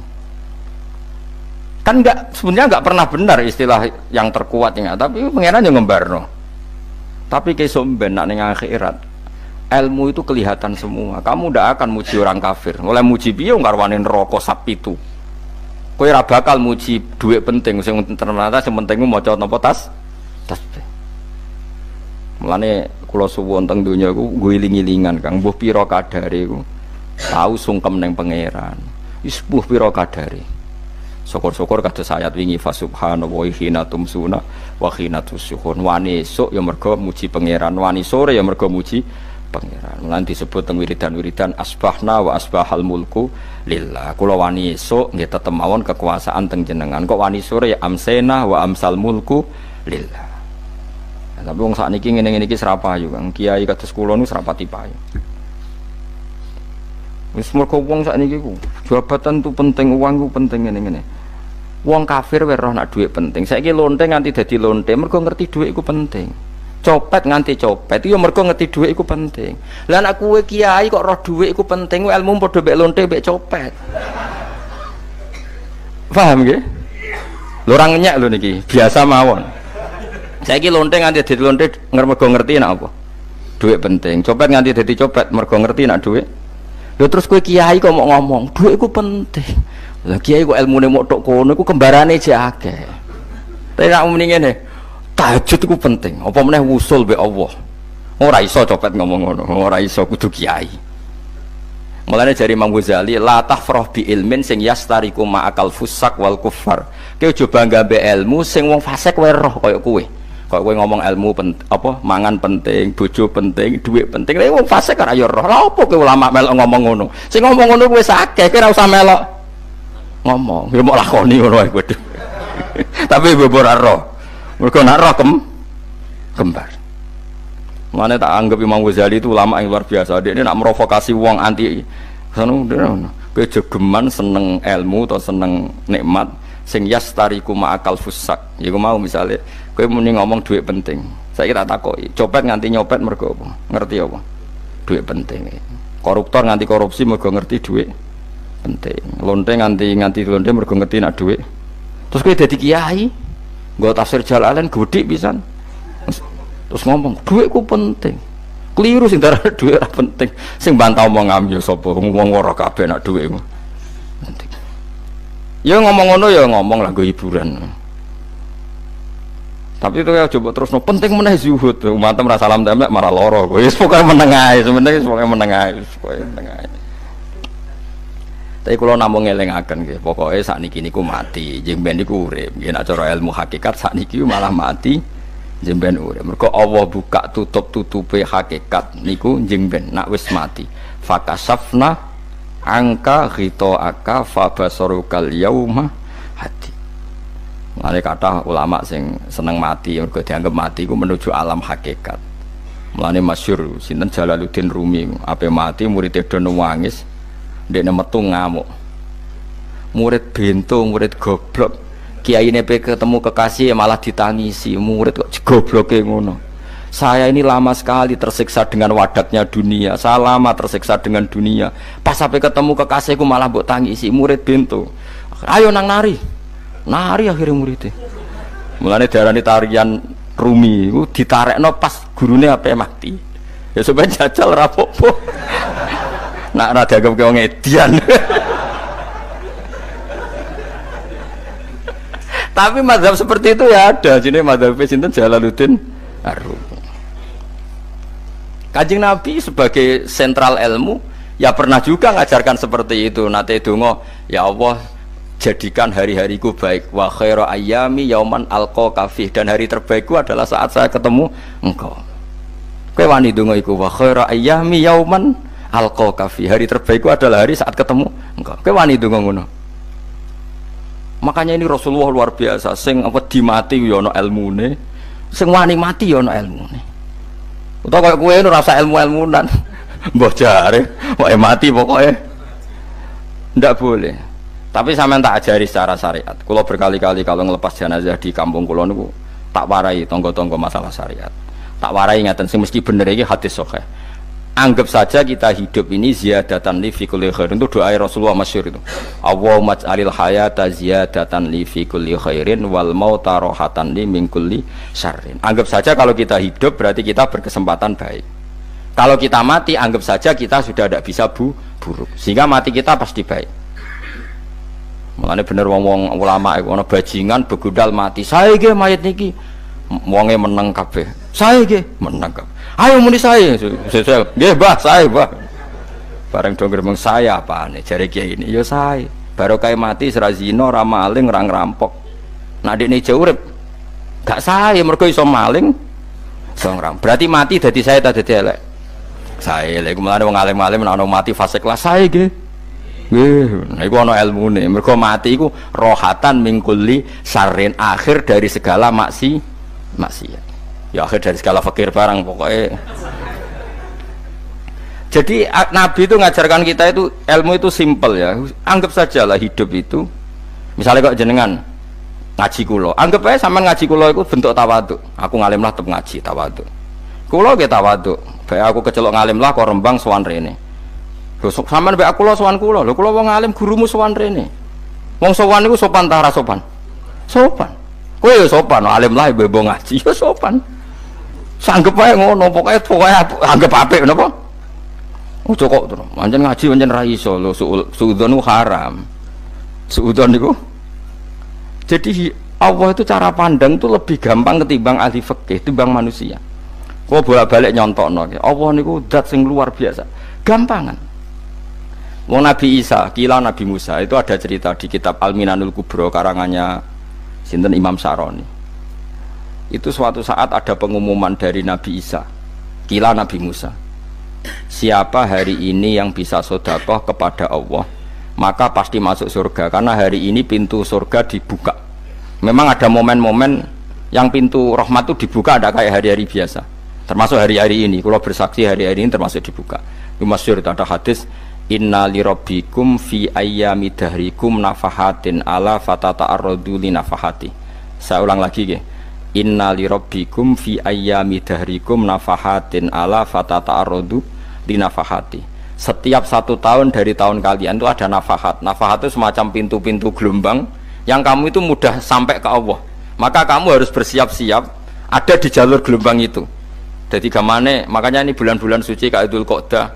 Kan enggak, sebenarnya enggak pernah benar istilah yang terkuatnya, tapi pangeran yang ngembarno. Tapi kesomben nak ning akhirat, ilmu itu kelihatan semua. Kamu tidak akan muji orang kafir. Mulai muji piye ngarwani neraka sapi itu. Kowe ora bakal muji duit penting, sing ternyata sing penting maca napa tasbih. Mulane kula suwun teng donya iku ngiling-ilingan Kang, mbuh pira kadare iku. Tahu sungkem ning pangeran. Wis mbuh pira kadare. Syukur-syukur kados ayat wingi fa subhanallahi hina tumsuna wa hina tusyuhun. Wani esuk ya mergo muji pangeran, wani sore ya mergo muji pangeran. Mulane disebut teng wiridan-wiridan asbahna wa asbahal mulku lillah. Kula wani esuk nggih tetep mawon kekuasaan teng jenengan. Kok wani sore ya amsena wa amsal mulku lillah. Nah, tapi wong sakniki ngene-ngene iki serapayu Kang. Kiai kados kula niku serapati payu. Wis mergo wong sakniki ku jabatan tu penting, uang ku penting ngene-ngene. Wong kafir wae roh nak dhuwit penting. Saiki lonte nganti dadi lonte mergo ngerti dhuwit iku penting. Copet nganti copet itu ya mergo ngerti dhuwit iku penting. Lah nek kowe kiai kok roh dhuwit iku penting, ilmu padha mek lonte mek copet. Paham nggih? Lho ora ngenyek lho niki, biasa mawon. Saiki lonte nganti dadi lonte mergo ngerti nek apa? Dhuwit penting. Copet nganti dadi copet mergo ngerti nek dhuwit. Lho terus kowe kiai kok mau ngomong, dhuwit iku penting. Lah kiai kok ilmune mok tok kono iku kembarane jek akeh. Tapi nek muni ngene, tahajud itu penting. Apa meneh wusul be Allah. Ora iso copet ngomong ngono, ora iso kudu kiai. Mulane jari Imam Ghazali, la tahfrah bi ilmin sing yastariku ma'akal fusak wal kuffar. Kowe coba nggambe ilmu sing wong fasik wae roh kaya kowe. Kaya kowe ngomong ilmu apa mangan penting, bojo penting, dhuwit penting. Lah wong fasik ora ya roh. Lah opo kowe ulama melok ngomong ngono? Sing ngomong ngono kowe sakeh, kowe ora usah melok ngomong. Ya mok lakoni ngono wae kowe. Tapi bebora roh. Mereka nak roh kembar. Mana tak anggap Imam Ghazali itu ulama yang luar biasa. Dia ini nak merovokasi uang anti. Kejegeman seneng ilmu atau seneng nikmat. Sing yastariku ma'akal fusak. Ya aku mau misalnya, kau muni ngomong duit penting. Saya kira takoi. Copet nganti nyopet mereka apa? Ngerti apa? Duit penting. Koruptor nganti korupsi mereka ngerti duit penting. Lonte nganti lonte mereka ngerti nak duit. Terus kau jadi kiai. Gak tafsir Jalalain gede pisan. Terus ngomong duitku penting. Keliru sing darah duit ora penting. Sing bantah omong ngambil sapa ngomong ora kabeh nak duitmu. Penting. Ya ngomong ngono ya ngomong lah go hiburan. Tapi itu ya coba terus no penting meneh zuhud. Umat merasa salam templek marah loro. Wis pokoke meneng ae, sebenarnya pokoke meneng ae, pokoke meneng ae. Tapi kalau namung ngelingaken nggih, pokoke sakniki niku mati, jemben niku urip. Nggih nek cara ilmu hakikat sakniki malah mati, jemben urip. Mergo Allah buka tutup-tutupe hakikat niku jemben nak wis mati. Fakasafna angka ghitaaka fabasarukal yauma hadi. Mane kathah ulama sing seneng mati mergo dianggap mati iku menuju alam hakikat. Mulane masyhur sinten Jalaluddin Rumi, ape mati murid do nangis. Ndekne metu ngamuk. Murid bento, murid goblok. Kiyaine pe ketemu kekasih malah ditangisi. Murid kok gobloke ngono. Saya ini lama sekali tersiksa dengan wadatnya dunia. Saya lama tersiksa dengan dunia. Pas sampai ketemu kekasihku malah mbok tangisi. Murid bento. Ayo nang nari. Nari akhirnya muridnya. Mulane diarani tarian Rumi iku ditarekno pas gurune ape mati. Ya sampeyan jajal ra apa-apa. Nak ra dianggap wong edian. Tapi mazhab seperti itu ya ada. Jenenge mazhab sinten Jalaluddin Ar-Rumi. Kanjeng Nabi sebagai sentral ilmu ya pernah juga ngajarkan seperti itu. Nate donga, ya Allah, jadikan hari-hariku baik. Wa khairu ayyami yauman alqa fih, dan hari terbaikku adalah saat saya ketemu engkau. Kowe wani donga iku wa khairu ayyami yauman alqa fih, hari terbaikku adalah hari saat ketemu engkau. Kowe wani donga ngono. Makanya ini Rasulullah luar biasa, sing apa dimati ya ana ilmune, sing wani mati ya ana ilmune. Utawa kaya kowe ora usah ilmu-ilmunan. Mbah jare, wae mati pokoknya. Ndak boleh. Tapi sampean tak ajari secara syariat. Kula berkali-kali kalau ngelepas jenazah di kampung kula niku tak warai tangga-tangga masalah syariat. Tak warai ngaten sing mesti bener iki hadis sahih. Anggap saja kita hidup ini ziyadatan li fi kulli khairin, itu doa Rasulullah masyhur itu. Allahumma ij'alil hayata ziyadatan li fi kulli khairin wal mauta rahatan li min kulli syarrin. Anggap saja kalau kita hidup berarti kita berkesempatan baik. Kalau kita mati anggap saja kita sudah tidak bisa buruk. Sehingga mati kita pasti baik. Mulane bener wong-wong ulama iku ana bajingan begudal mati. Saya nggih mayit niki. Wonge meneng kabeh. Saya nggih meneng kabeh. Ayo muni saya. Nggih, Mbah, saya, Mbah. Bareng dong gremeng saya apane jare kiai ini. Ya saya. Barokah mati ora zina, ora maling, ora ngerampok. Nek dekne ijo urip gak saya mergo iso maling, iso ngerampok. Berarti mati dadi saya ta dadi elek. Saya lek mulane wong alim-alim nek ana mati fase kelas saya nggih. Nggih, niku ana ilmune. Mergo mati iku rohatan mingkuli sarin, akhir dari segala maksiat. Ya akhir dari segala fakir barang pokoknya. Jadi Nabi itu ngajarkan kita itu ilmu itu simpel ya. Anggap saja lah hidup itu. Misalnya kok jenengan ngaji kulo, anggap aja sampean ngaji kulo itu bentuk tawaduk. Aku ngalim lah tetep ngaji tawaduk. Kulo ge tawaduk. Bae aku kecelok ngalim lah kok Rembang sowan rene. Lho sampean bae aku lo sowan kulo. Lho kulo wong ngalim gurumu sowan rene. Wong sowan niku sopan ta ora sopan? Sopan. Kowe ya sopan, alim lah bebo ngaji ya sopan. Sanggep ae ngono, pokoknya anggap apik napa? Ojo kok terus. Pancen ngaji pancen ra iso lho, suudzon niku haram. Suudzon niku. Jadi Allah itu cara pandang itu lebih gampang ketimbang ahli fikih, timbang manusia. Kok bolak-balik nyontokno iki. Allah niku zat sing luar biasa. Gampangan. Wong Nabi Isa, kila Nabi Musa itu ada cerita di kitab Al-Minanul Kubra karangannya sinten Imam Saroni. Itu suatu saat ada pengumuman dari Nabi Isa, kila Nabi Musa, siapa hari ini yang bisa sedekah kepada Allah maka pasti masuk surga, karena hari ini pintu surga dibuka. Memang ada momen-momen yang pintu rahmat itu dibuka, ada kayak hari-hari biasa, termasuk hari-hari ini. Kalau bersaksi hari-hari ini termasuk dibuka. Itu masyhur, itu ada hadis, inna lirabbikum fi ayyami dahrikum nafahatin ala fatata'arradu li nafahati. Saya ulang lagi ya. Inna lirabbikum fi ayyami dahrikum nafahatin ala fatata'arradu li nafahati. Setiap 1 tahun dari tahun kalian itu ada nafahat. Nafahat itu semacam pintu-pintu gelombang yang kamu itu mudah sampai ke Allah. Maka kamu harus bersiap-siap ada di jalur gelombang itu. Jadi gamane, makanya ini bulan-bulan suci kayak Dzul Qa'dah.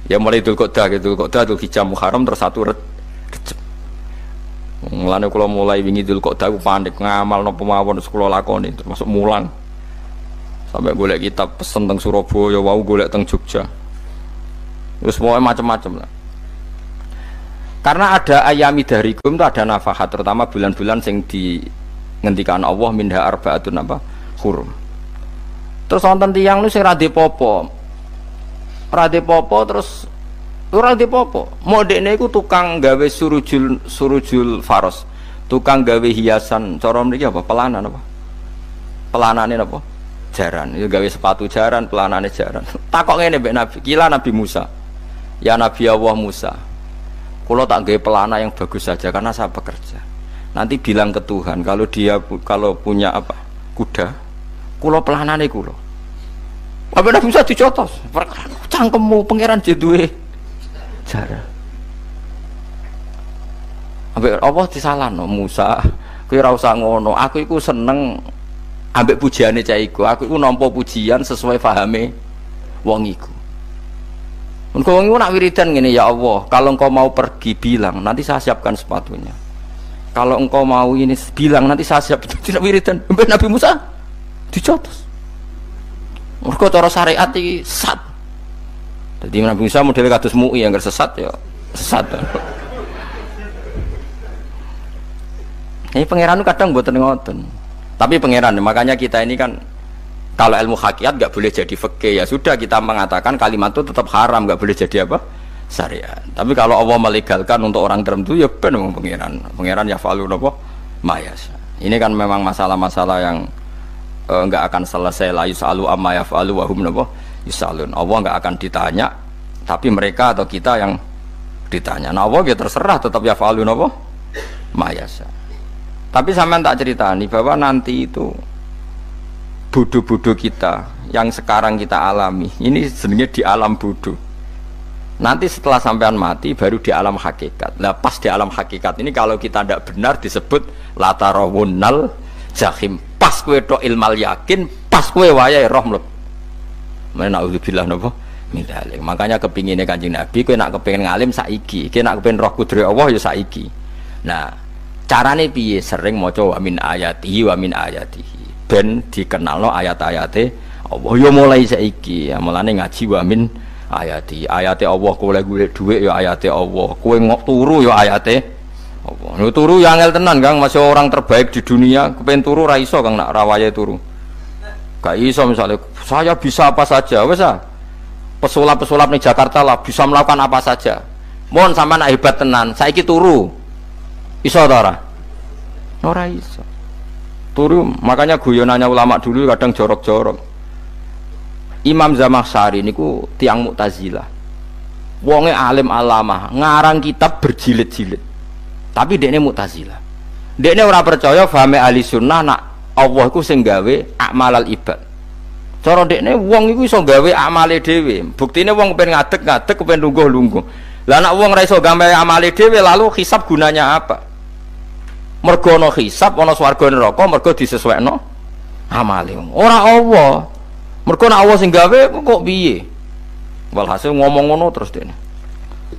Ya mulai Dzul Qa'dah gitu, Dzul Hijjah Muharram terus 1 Rejab. Mulane kula mulai wingi Dzul Qa'dah aku panik ngamal napa mawon terus kula lakoni termasuk mulang. Sampai golek kitab pesen teng Surabaya, wau golek teng Jogja. Terus pokoknya macam-macam lah. Karena ada ayami dahrikum itu ada nafahat, terutama bulan-bulan sing dingendikan Allah minha arbaatun apa? Hurum. Terus wonten tiyang nu sing ra dipopo. Ra dipopo terus ora dipopo. Modekne iku tukang gawe surujul faros. Tukang gawe hiasan, cara mriki apa? Pelanan apa? Pelanane apa? Jaran. Itu gawe sepatu jaran, pelanane jaran. Takok ngene mbek Nabi, kila Nabi Musa. Ya Nabi Allah Musa. Kulo tak gawe pelana yang bagus saja karena saya bekerja. Nanti bilang ke Tuhan kalau punya apa? Kuda. Kulo pelanane kulo. Apa Nabi Musa dicotos? Cangkemmu pangeran duwe jaran. Ambek apa disalahno Musa? Kowe ora usah ngono. Aku iku seneng ambek pujiane cah iku. Aku iku nampa pujian sesuai pahame wong iku. Engko wong iku nak wiridan ngene, ya Allah, kalau engkau mau pergi bilang, nanti saya siapkan sepatunya. Kalau engkau mau ini bilang, nanti saya siap. Tidak wiridan. Ambek Nabi Musa dicotos. Mergo cara syariat iki sesat. Jadi Nabi Musa model kados MUI yang sesat ya sesat. Ini pangeran kadang mboten ngoten. Tapi pangeran, makanya kita ini kan kalau ilmu hakikat nggak boleh jadi fikih, ya sudah kita mengatakan kalimat itu tetap haram, nggak boleh jadi apa? Syariat. Tapi kalau Allah melegalkan untuk orang tertentu, ya benar pangeran. Pangeran ya falu apa? Mayas. Ini kan memang masalah-masalah yang nggak akan selesai. La yusalu amma yafalu wa hum napa yusalun. Allah nggak akan ditanya, tapi mereka atau kita yang ditanya. Nah Allah ya terserah, tetap ya falu napa mayas. Tapi sampean tak ceritani bahwa nanti itu bodoh-bodoh kita yang sekarang kita alami ini sebenarnya di alam bodoh. Nanti setelah sampean mati baru di alam hakikat. Nah pas di alam hakikat ini kalau kita tidak benar disebut latarawunnal jahim. Pas kue tok ilmal yakin, pas kue wayai roh mleb. Mana naudzubillah napa min dzalik. Makanya kepinginnya Kanjeng Nabi kue nak kepengin ngalim saiki, kue nak kepengin roh kudrat Allah ya saiki. Nah carane piye? Sering maca wa min ayatihi wa min ayatihi ben dikenalno ayat-ayate Allah ya mulai saiki ya mulane ngaji wa min ayati ayate Allah kowe golek dhuwit ya ayate Allah kowe turu ya ayate Allah no, turu ya angel tenan Kang masih orang terbaik di dunia kepen turu ra iso Kang nak rawaye turu gak iso misalnya saya bisa apa saja wis ah pesulap-pesulap ning Jakarta lah bisa melakukan apa saja mohon sampean hebat tenan saiki turu iso ta ora? Ora iso. Turu, makanya guyonannya ulama dulu kadang jorok-jorok. Imam Zamakhsyari niku tiang Mu'tazilah. Wonge alim alamah, ngarang kitab berjilid-jilid. Tapi dekne Mu'tazilah. Dekne ora percaya fahame ahli sunnah nak Allah iku sing gawe amalal ibad. Cara dekne wong iku iso gawe amale dhewe. Buktine wong pengen ngadeg-ngadeg, pengen lungguh-lungguh. Lah nek wong ora iso gawe amale dhewe lalu hisab gunanya apa? Mergo ana hisab ana swarga neraka mergo disesuaikno amale. Ora Allah. Mergo nek Allah sing gawe kok piye? Walhasil ngomong ngono terus dene.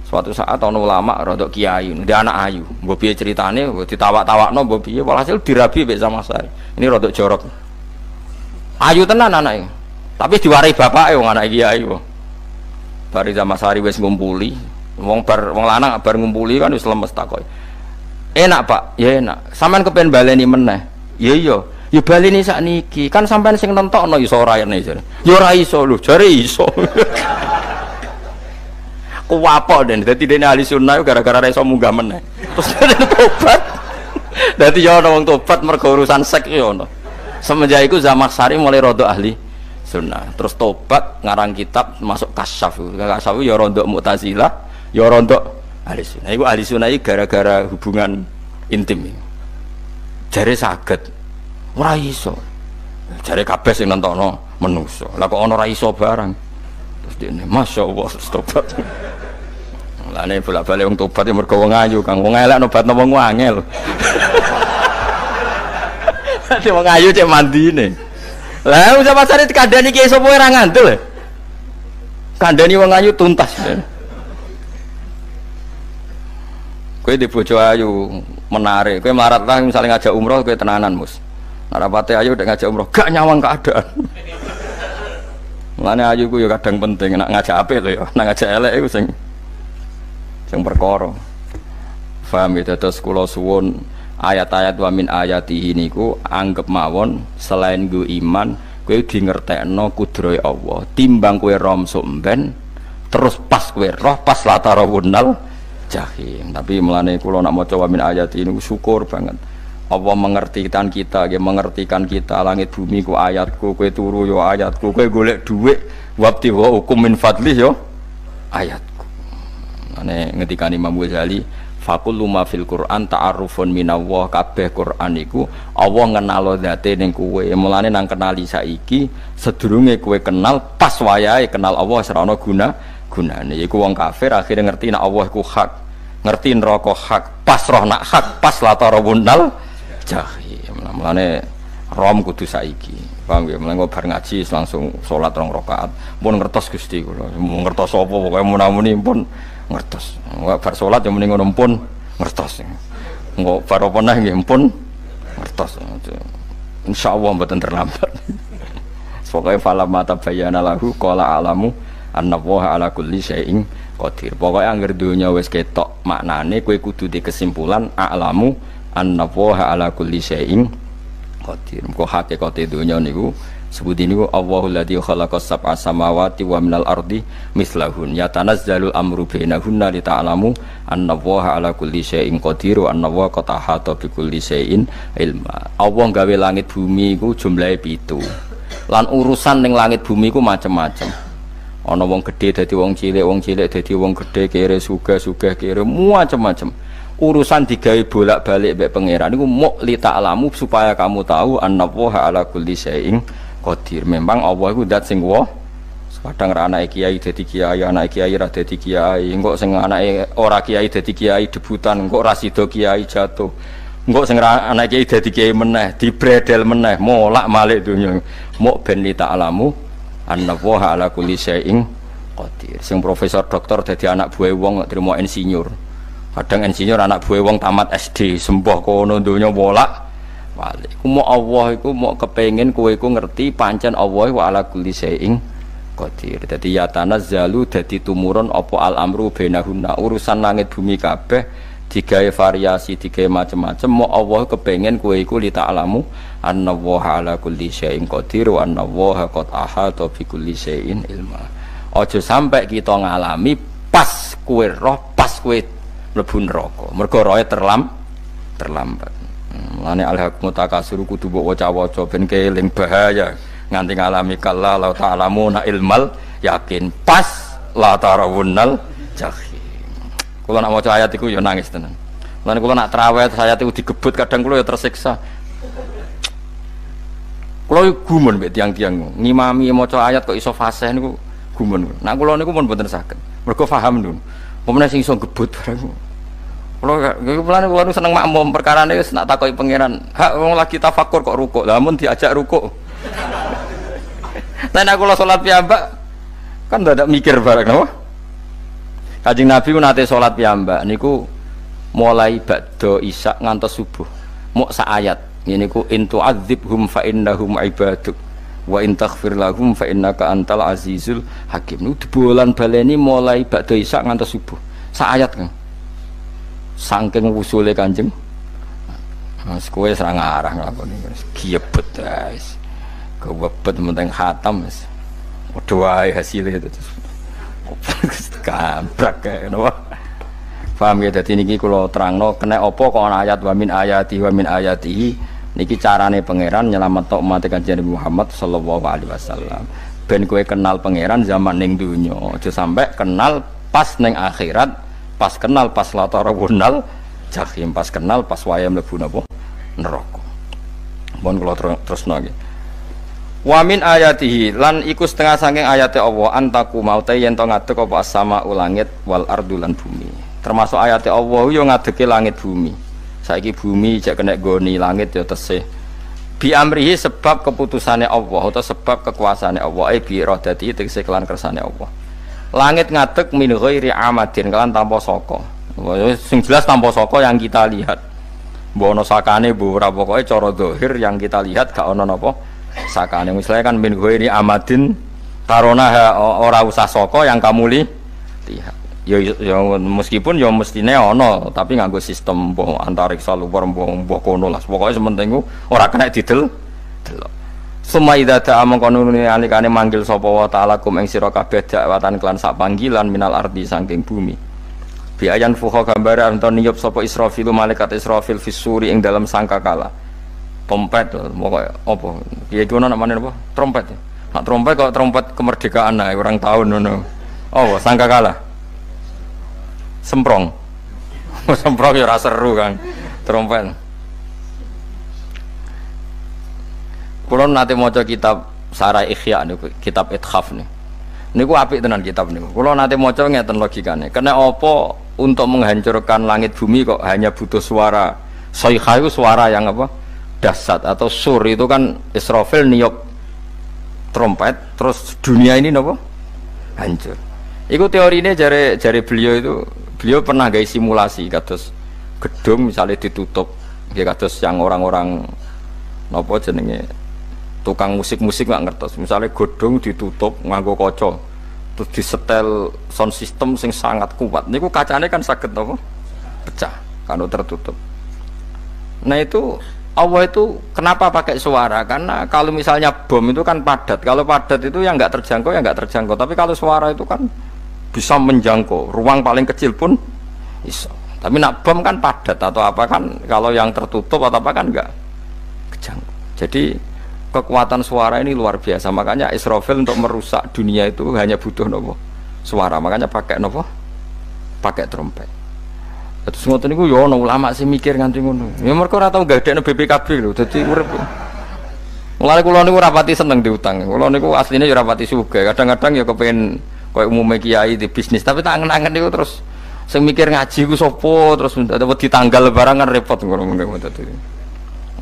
Suatu saat ana ulama rodok kiai, dia anak ayu. Mbok piye ceritane ditawak-tawakno mbok piye walhasil dirabi mek Zamakhsyari. Ini rodok jorok. Ayu tenan anake. Tapi diwarai bapake wong anak kiai kok. Bari Zamakhsyari wis ngumpuli, wong lanang bar ngumpuli kan wis lemes takoki. Enak Pak, ya enak. Sampean kepen baleni meneh. Ya iya, ya baleni sakniki. Kan sampean sing nentokno iso ora ene jare. Ya ora iso lho, jare iso. Kuwapok den. Dadi dene ahli sunnah gara-gara ora iso munggah meneh. Terus tobat. Dadi ya ana wong tobat mergo urusan sek ya ono. Semenjak iku Zamakhsyari mulai rada ahli sunnah. Terus tobat ngarang kitab masuk kasyaf. Kasyaf ya rada Mu'tazilah, ya rada ahli sunnah. Iku ahli sunnah iki gara-gara hubungan intim. Jare saged. Ora iso. Jare kabeh sing nentokno menungso. Lah kok ana ora iso barang. Terus dene masyaallah tobat. Lane bolak-balik wong tobat ya mergo wong ayu Kang. Wong elek nobatno wong angel. Dadi wong ayu cek mandine. Lah usah pasare kandhani ki sapa ora ngandel. Kandhani wong ayu tuntas. Kowe di bojo ayu menarik, kowe melarat lah misalnya ngajak umroh kowe tenanan mus. Narapate ayu udah ngajak umroh gak nyawang keadaan. Mulane ayu ku ya kadang penting nak ngajak apik lho ya, nak ngajak elek iku sing perkara. Paham ya terus kula suwun ayat-ayat wa min ayatihi niku anggap mawon selain go iman kowe di ngertekno kudrohe Allah. Timbang kowe rom somben terus pas kowe roh pas latarawunnal jahim. Tapi mulane kula nak maca wa min ayati niku syukur banget. Allah mengertikan kita, dia mengertikan kita langit bumi ku ayatku, kowe turu yo ayatku, kowe golek dhuwit wabti wa hukum min fadli yo ayatku. Ane ngendikane Imam Ghazali, faqul ma fil Qur'an ta'arufun minallah, kabeh Qur'an iku Allah ngenalo zate ning kowe. Mulane nang kenali saiki sedurunge kowe kenal pas wayahe kenal Allah ora ana gunane. Iku wong kafir akhirnya ngerti nek Allah iku hak, ngerti neraka hak, pas roh nak hak, pas latarawunnal jahim. Mulane rom kudu saiki. Paham ya? Mulane bar ngaji langsung salat 2 rakaat. Pun ngertos Gusti kula. Mun ngertos apa pokoke munamuni pun ngertos. Bar salat ya muni ngono pun ngertos. Engko bar apa neh nggih pun ngertos. Insyaallah mboten terlambat. Pokoke fala mata bayana lahu qala alamu annallaha ala kulli syai'in qadir. Pokoke anggere donya wis ketok maknane kowe kudu di kesimpulan a'lamu annallaha ala kulli syai'in qadir. Kok hakikate donya niku sebut niku Allahul ladzi khalaqas sab'a samawati wa minal ardi mislahun yatanazzalul amru bainahunna li ta'lamu annallaha ala kulli syai'in qadir wa annallaha qad ahata bi kulli syai'in ilma. Allah gawe langit bumi iku jumlahe 7. Lan urusan ning langit bumi iku macam-macam. Ana wong gedhe dadi wong cilik dadi wong gedhe, kere sugih kere macam-macam. Urusan digawe bolak-balik mbek pangeran niku muk li ta'lamu supaya kamu tahu annallaha ala kulli syai'in qadir. Memang Allah iku zat sing wa. Kadang ra anake kiai dadi kiai, anake kiai ra dadi kiai, engko sing anake ora kiai dadi kiai debutan, engko ra sida kiai jatuh. Engko sing anake kiai dadi kiai meneh, dibredel meneh, molak-malik donya. Muk ben li ta'lamu annallaha ala kulli syai'in qadir. Sing profesor doktor dadi anak buah wong trimo insinyur. Kadang insinyur anak buah wong tamat SD, sembah kono donya bolak balik. Ku mau Allah iku mau kepengin kowe iku ngerti pancen Allah wa ala kulli syai'in qadir. Dadi ya tanazzalu dadi tumurun apa al amru bainahunna. Urusan langit bumi kabeh digawe variasi, digawe macam-macam. Mau Allah kepengin kowe iku li ta'lamu annallaha ala kulli syai'in qadir wa annallaha qad ahata bi kulli syai'in ilma. Aja sampai kita ngalami pas kowe roh, pas kowe mlebu neraka. Mergo roe terlambat. Mulane al-haqqu takasur kudu mbok waca-waca ben keling bahaya nganti ngalami kalla la ta'lamuna ilmal yakin pas la tarawunnal jahim. Kula nak maca ayat iku ya nangis tenan. Mulane kula nak traweh ayat iku digebut kadang kula ya tersiksa. Kula gumun mbek tiang-tiang ngimami maca ayat kok iso fasih niku gumun. Nak kula niku pun mboten saged. Mergo paham lho. Pemene sing iso gebut bareng. Kula seneng makmum perkarane wis nak takoki pangeran. Hak wong lagi tafakur kok rukuk. Lah mun diajak rukuk. Nek kula salat piyambak kan ndak mikir bareng napa? Kanjeng Nabi ku nate salat piyambak niku mulai ba'da isya ngantos subuh. Muk sak ayat. Niku in tu'adzibhum fa innahum ibaduk wa in taghfir lahum fa innaka antal azizul hakim. Niku dibolan baleni mulai ba'da isya ngantos subuh. Sak ayat kan. Saking wusule Kanjeng Mas kowe ora ngarah nglakoni giebet guys. Kewebet menteng khatam wis. Padha wae hasile itu. Gambrak kae napa. Paham ya dadi niki kula terangno kena apa kok ana ayat wa min ayatihi niki carane pangeran nyelametno umat Kanjeng Muhammad sallallahu alaihi wasallam. Ben kowe kenal pangeran zaman ning donya, aja sampe kenal pas ning akhirat. Pas kenal pas latarawunal jahim, pas kenal pas wayam mlebu napa neraka. Mohon kula terusno nggih. Wa min ayatihi lan iku setengah saking ayate Allah antaku maute yen to ngadeg apa sama ulangit wal ardu lan bumi. Termasuk ayate Allah yo ngadege langit bumi. Saiki bumi jek kena goni langit yo tesih. Bi amrihi sebab keputusane Allah atau sebab kekuasaane Allah bi iradati tegese kelan kersane Allah. Langit ngadeg min ghairi amadin kan tanpa saka. Sing jelas tanpa saka yang kita lihat. Mbok ana sakane mbok ora pokoke cara zahir yang kita lihat gak ana napa sakane. Misalnya kan min ghairi amadin tarona ora usah saka yang kamu lihat. Ya meskipun ya mestine ana tapi nganggo sistem mbok antariksa luar mbok kono lah. Pokoke sementing ora kena didel delok. Suma idza ta'a mangkonune alikane manggil sapa wa ta'ala kum ing sira kabeh dakwatan kelan sak panggilan minal ardi saking bumi. Bi ayan fuha gambare anton niyup sapa Israfil malaikat Israfil fisuri ing dalam sangkakala. Trompet pokoke apa? Piye iku namane apa? Trompet. Nak trompet kok trompet kemerdekaan ae orang tahun ngono. Oh, sangkakala. Semprong. Semprong ya ora seru kan. Trompet. Kalau nanti maca kitab Sarah Ikhya niku, kitab Ithaf nih. Niku apik tenan kitab niku. Kalau nanti maca ngeten logikane. Karena apa untuk menghancurkan langit bumi kok hanya butuh suara. Sayha itu suara yang apa? Dahsyat atau sur itu kan Israfil niup trompet terus dunia ini napa? Hancur. Iku teorinya jare beliau pernah gawe simulasi kados gedung misalnya ditutup nggih kados yang orang-orang napa jenenge tukang musik-musik nggak ngertos. Misalnya godong ditutup nganggo kaca, terus disetel sound system sing sangat kuat. Niku kacane kan saged apa? Pecah kalau tertutup. Nah itu Allah itu kenapa pakai suara? Karena kalau misalnya bom itu kan padat. Kalau padat itu yang nggak terjangkau ya nggak terjangkau. Tapi kalau suara itu kan bisa menjangkau. Ruang paling kecil pun bisa. Tapi nak bom kan padat atau apa kan? Kalau yang tertutup atau apa kan nggak kejangkau. Jadi kekuatan suara ini luar biasa. Makanya Israfil untuk merusak dunia itu hanya butuh nopo suara. Makanya pakai nopo, pakai trompet. Terus ngoten niku ya ana ulama sing mikir nganti ngono. Ya mergo ora tau gadekno BPKB lho. Dadi urip. Mulane kula niku ora pati seneng diutang. Kula niku asline ya ora pati sugih. Kadang-kadang ya kepengin koyo umume kiai di bisnis, tapi tak angen-angen niku terus sing mikir ngaji ku sapa terus wedi tanggal lebaran kan repot ngono dadi.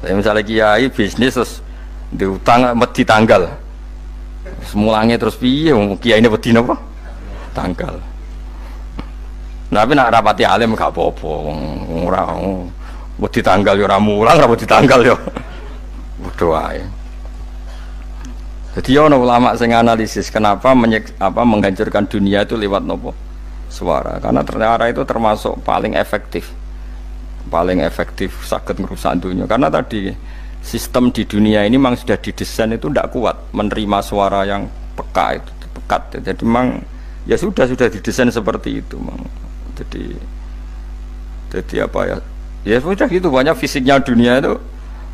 Ya misalnya kiai bisnis terus diutang wedi tanggal. Semulange terus piye wong kiyaine wedi napa? Tanggal. Tapi nak rapati alim gak apa-apa, ora wedi tanggal ya ora mulang, ora wedi tanggal ya padha wae. Dadi ana ulama sing analisis kenapa menghancurkan dunia itu lewat nopo? Suara. Karena ternyata itu termasuk paling efektif. Paling efektif saged merusak dunia. Karena tadi sistem di dunia ini memang sudah didesain itu tidak kuat menerima suara yang peka itu, pekat. Jadi memang ya sudah didesain seperti itu, memang. Jadi apa ya? Ya sudah gitu, banyak fisiknya dunia itu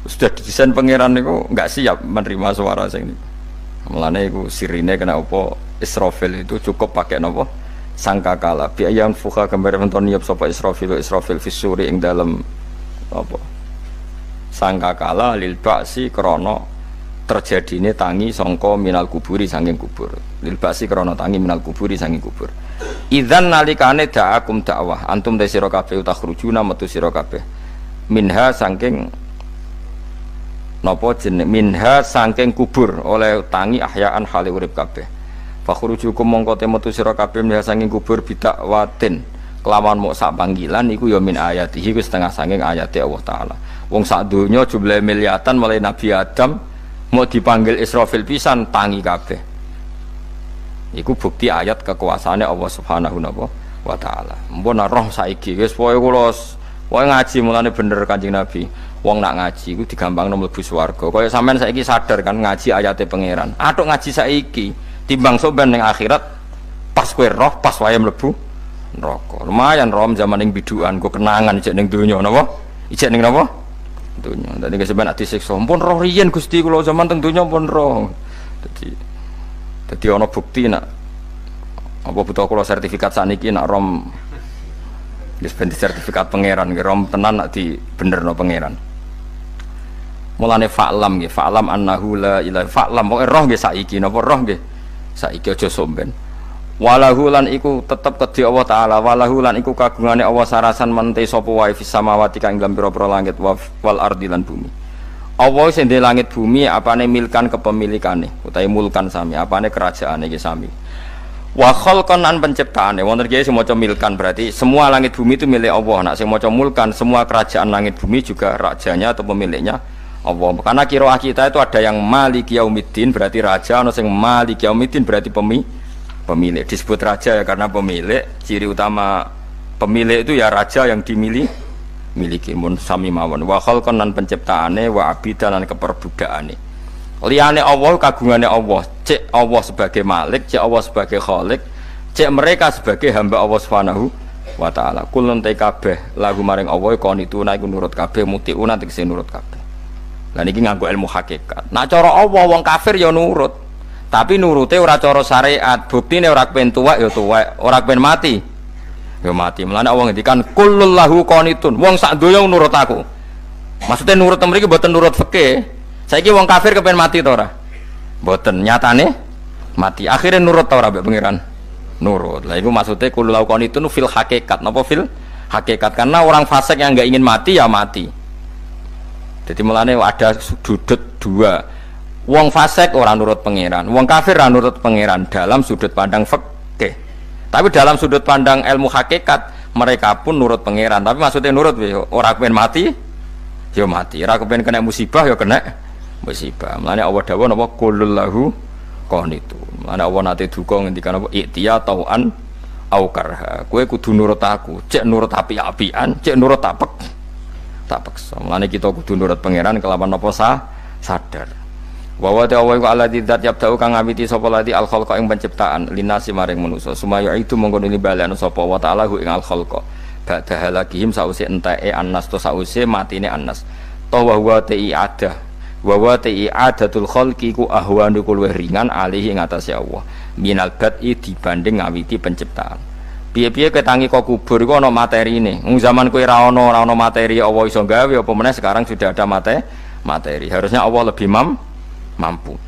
sudah didesain pangeran itu nggak siap menerima suara ini. Mulane itu sirine kena apa Israfil itu cukup pakai nopo sangkakala. Biayan fuka gambar menton niap sapa Israfil fisuri ing dalam apa sangkakala lil ba'si krana terjadine tangi sangka minal kuburi saking kubur. Lil ba'si krana tangi minal kuburi saking kubur. Idzan nalikane da'akum dakwah antum te sira kabeh takhrujuna metu sira kabeh minha saking napa jeneng minha saking kubur oleh tangi ahyaan hale urip kabeh fakhrujukum mongko te metu sira kabeh minha saking kubur bidakwatin kelawan mok sak panggilan iku ya min ayatihi wis setengah saking ayate Allah taala wong sak donya jumlahe miliatan mulai Nabi Adam mau dipanggil Israfil pisan tangi kabeh. Iku bukti ayat kekuasaane Allah Subhanahu wa taala. Mpun roh saiki wis pokoke kula ngaji mulane bener Kanjeng Nabi. Wong nak ngaji iku digampangno mlebu swarga. Kaya sampean saiki sadar kan ngaji ayate pangeran. Atuk ngaji saiki timbang soben ning akhirat pas kowe roh pas wae mlebu neraka. Lumayan rom zaman ning bidukan go kenangan ijek ning donya napa? Ijek ning napa? Donya. Dadi sampean ati siksa. Mpun roh riyen Gusti kula zaman teng donya pun roh. Jadi ana bukti nak apa butuh kula sertifikat saniki nak rom wis ben sertifikat pangeran nggih rom tenan nak di benerno pangeran. Mulane fa'lam nggih fa'lam annahu la ilaha fa'lam pokoke roh nggih saiki napa roh nggih saiki aja somben. Walahu lan iku tetep kedhi Allah taala walahu lan iku kagungane Allah sarasan mente sapa wae fis samawati kang ing pira-pira langit wal ardi lan bumi. Allah sing ndek langit bumi apane milkan kepemilikane utawi mulkan sami apane kerajaane iki sami wa khalqan an penciptaane wonten iki sing maca milkan berarti semua langit bumi itu milik Allah nak sing maca mulkan semua kerajaan langit bumi juga rajanya atau pemiliknya Allah karena qiraah kita itu ada yang maliki yaumiddin berarti raja ana sing maliki yaumiddin berarti pemilik disebut raja ya karena pemilik ciri utama pemilik itu ya raja yang miliki mun sami mawon wa khalqan lan penciptaane wa abidan lan keperbudakane liyane Allah kagungane Allah cek Allah sebagai malik cek Allah sebagai khalik cek mereka sebagai hamba Allah Subhanahu wa taala kulun te kabeh lagu maring Allah konituna iku nurut kabeh mutiuna tegese nurut kabeh lan iki nganggo ilmu hakikat nak cara Allah wong kafir ya nurut tapi nurute ora cara syariat buktine ora kepen tuwek ya tuwek ora kepen mati ya mati. Mulane Allah ngendikan kullul lahu qanitun. Wong sak donya nurut aku. Maksudnya nurut mriki mboten nurut fikih. Saiki wong kafir kepen mati ta ora? Mboten, nyatane mati. Akhirnya nurut ta ora mbek pangeran? Nurut. Lah iku maksudnya kullul lahu qanitun fil hakikat. Napa fil hakikat? Karena orang fasik yang enggak ingin mati ya mati. Jadi mulane ada sudut dua. Wong fasik ora nurut pangeran, wong kafir ora nurut pangeran dalam sudut pandang fikih. Tapi dalam sudut pandang ilmu hakikat mereka pun nurut pangeran. Tapi maksudnya nurut orang kepen mati, ya mati. Orang kepen kena musibah, ya kena musibah. Mulane Allah dawuh napa qulul lahu qanitun. Mulane Allah nate duka ngendikan apa iktiya tauan au karha. Kowe kudu nurut aku. Cek nurut api-apian, cek nurut apek. tak paksa. Mulane kita kudu nurut pangeran kelawan apa sadar. Wa wa ta'ala wa alladzi dzat yabda'u kang ngawiti sapa lati al khalqa ing penciptaan linasi maring manusa sumaya itu mongko nilibalen sapa wa ta'ala ing al khalqa ba'da halakihim sause enteke annas to sause matine annas to wa huwa ta'iadah wa wa ta'iadatul khalqi ku ahwanu luwih ringan alih ing atase Allah minal bad'i dibanding ngawiti penciptaan. Piye-piye ketangi kok kubur iku ana materine. Wong zaman kowe ra ana materi Allah iso gawe apa meneh sekarang sudah ada materi. Harusnya Allah lebih mampu.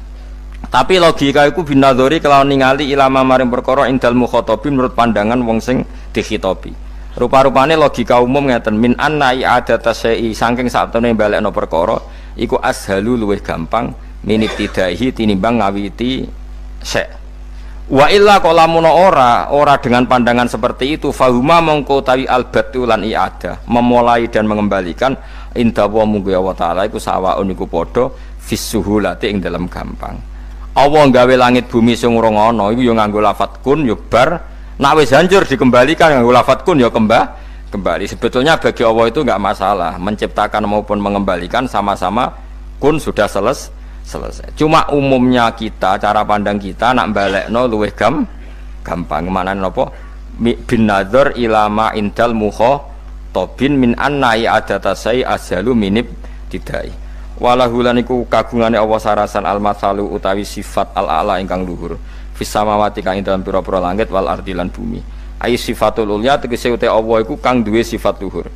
Tapi logika iku binadzori kelawan ningali ilama maring perkara indal mukhatabin menurut pandangan wong sing dikhitobi. Rupa-rupane logika umum ngeten min anna i'adata syai'i saking satune balekno perkara iku ashalu luwih gampang minibtidaihi tinimbang ngawiti syai'. Wa illa qalamun ora dengan pandangan seperti itu fahuma mongko tawi albatu lan i'adah memulai dan mengembalikan inda wa munggu Allah taala iku sawaun iku padha fisuhulati ing dalam gampang. Allah gawe langit bumi sing ora ana iku ya nganggo lafat kun ya bar, nek wis hancur dikembalikan nganggo lafat kun ya kembali. Sebetulnya bagi Allah itu enggak masalah, menciptakan maupun mengembalikan sama-sama kun sudah selesai. Cuma umumnya kita, cara pandang kita nak balekno luwih gampang. Manane napa? Bin nadzar ilama indal mukhatabin min anna i'adata sai ashalu minib tidai. Walahulan iku kagungane Allah sarasan al-matsalu utawi sifat al-a'la ingkang luhur fis samawati kang ing dalem pira-pira langit wal ardi lan bumi. Ai sifatul ulya tegese uta Allah iku kang duwe sifat luhur.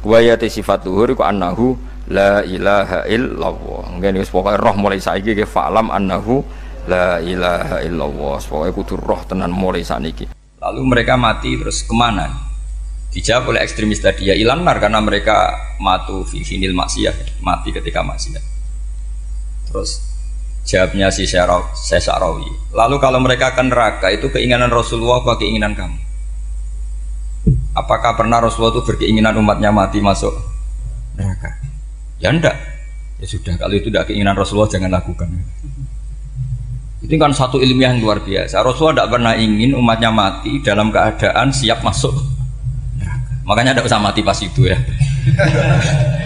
Wa ya sifat luhur iku annahu la ilaha illallah. Ngene wis pokoke roh mulai saiki ke fa'lam annahu la ilaha illallah. Pokoke kudu roh tenan mulai saniki. Lalu mereka mati terus kemana? Dijawab oleh ekstremis tadi ya ilanar karena mereka matu fi hinil maksiyah, mati ketika maksiat. Terus jawabnya si Syarawi. Lalu kalau mereka akan neraka itu keinginan Rasulullah apa keinginan kamu? Apakah pernah Rasulullah itu berkeinginan umatnya mati masuk neraka? Ya enggak. Ya sudah, kalau itu tidak keinginan Rasulullah jangan lakukan. Itu kan satu ilmiah yang luar biasa. Rasulullah tidak pernah ingin umatnya mati dalam keadaan siap masuk neraka. Makanya tidak usah mati pas itu ya.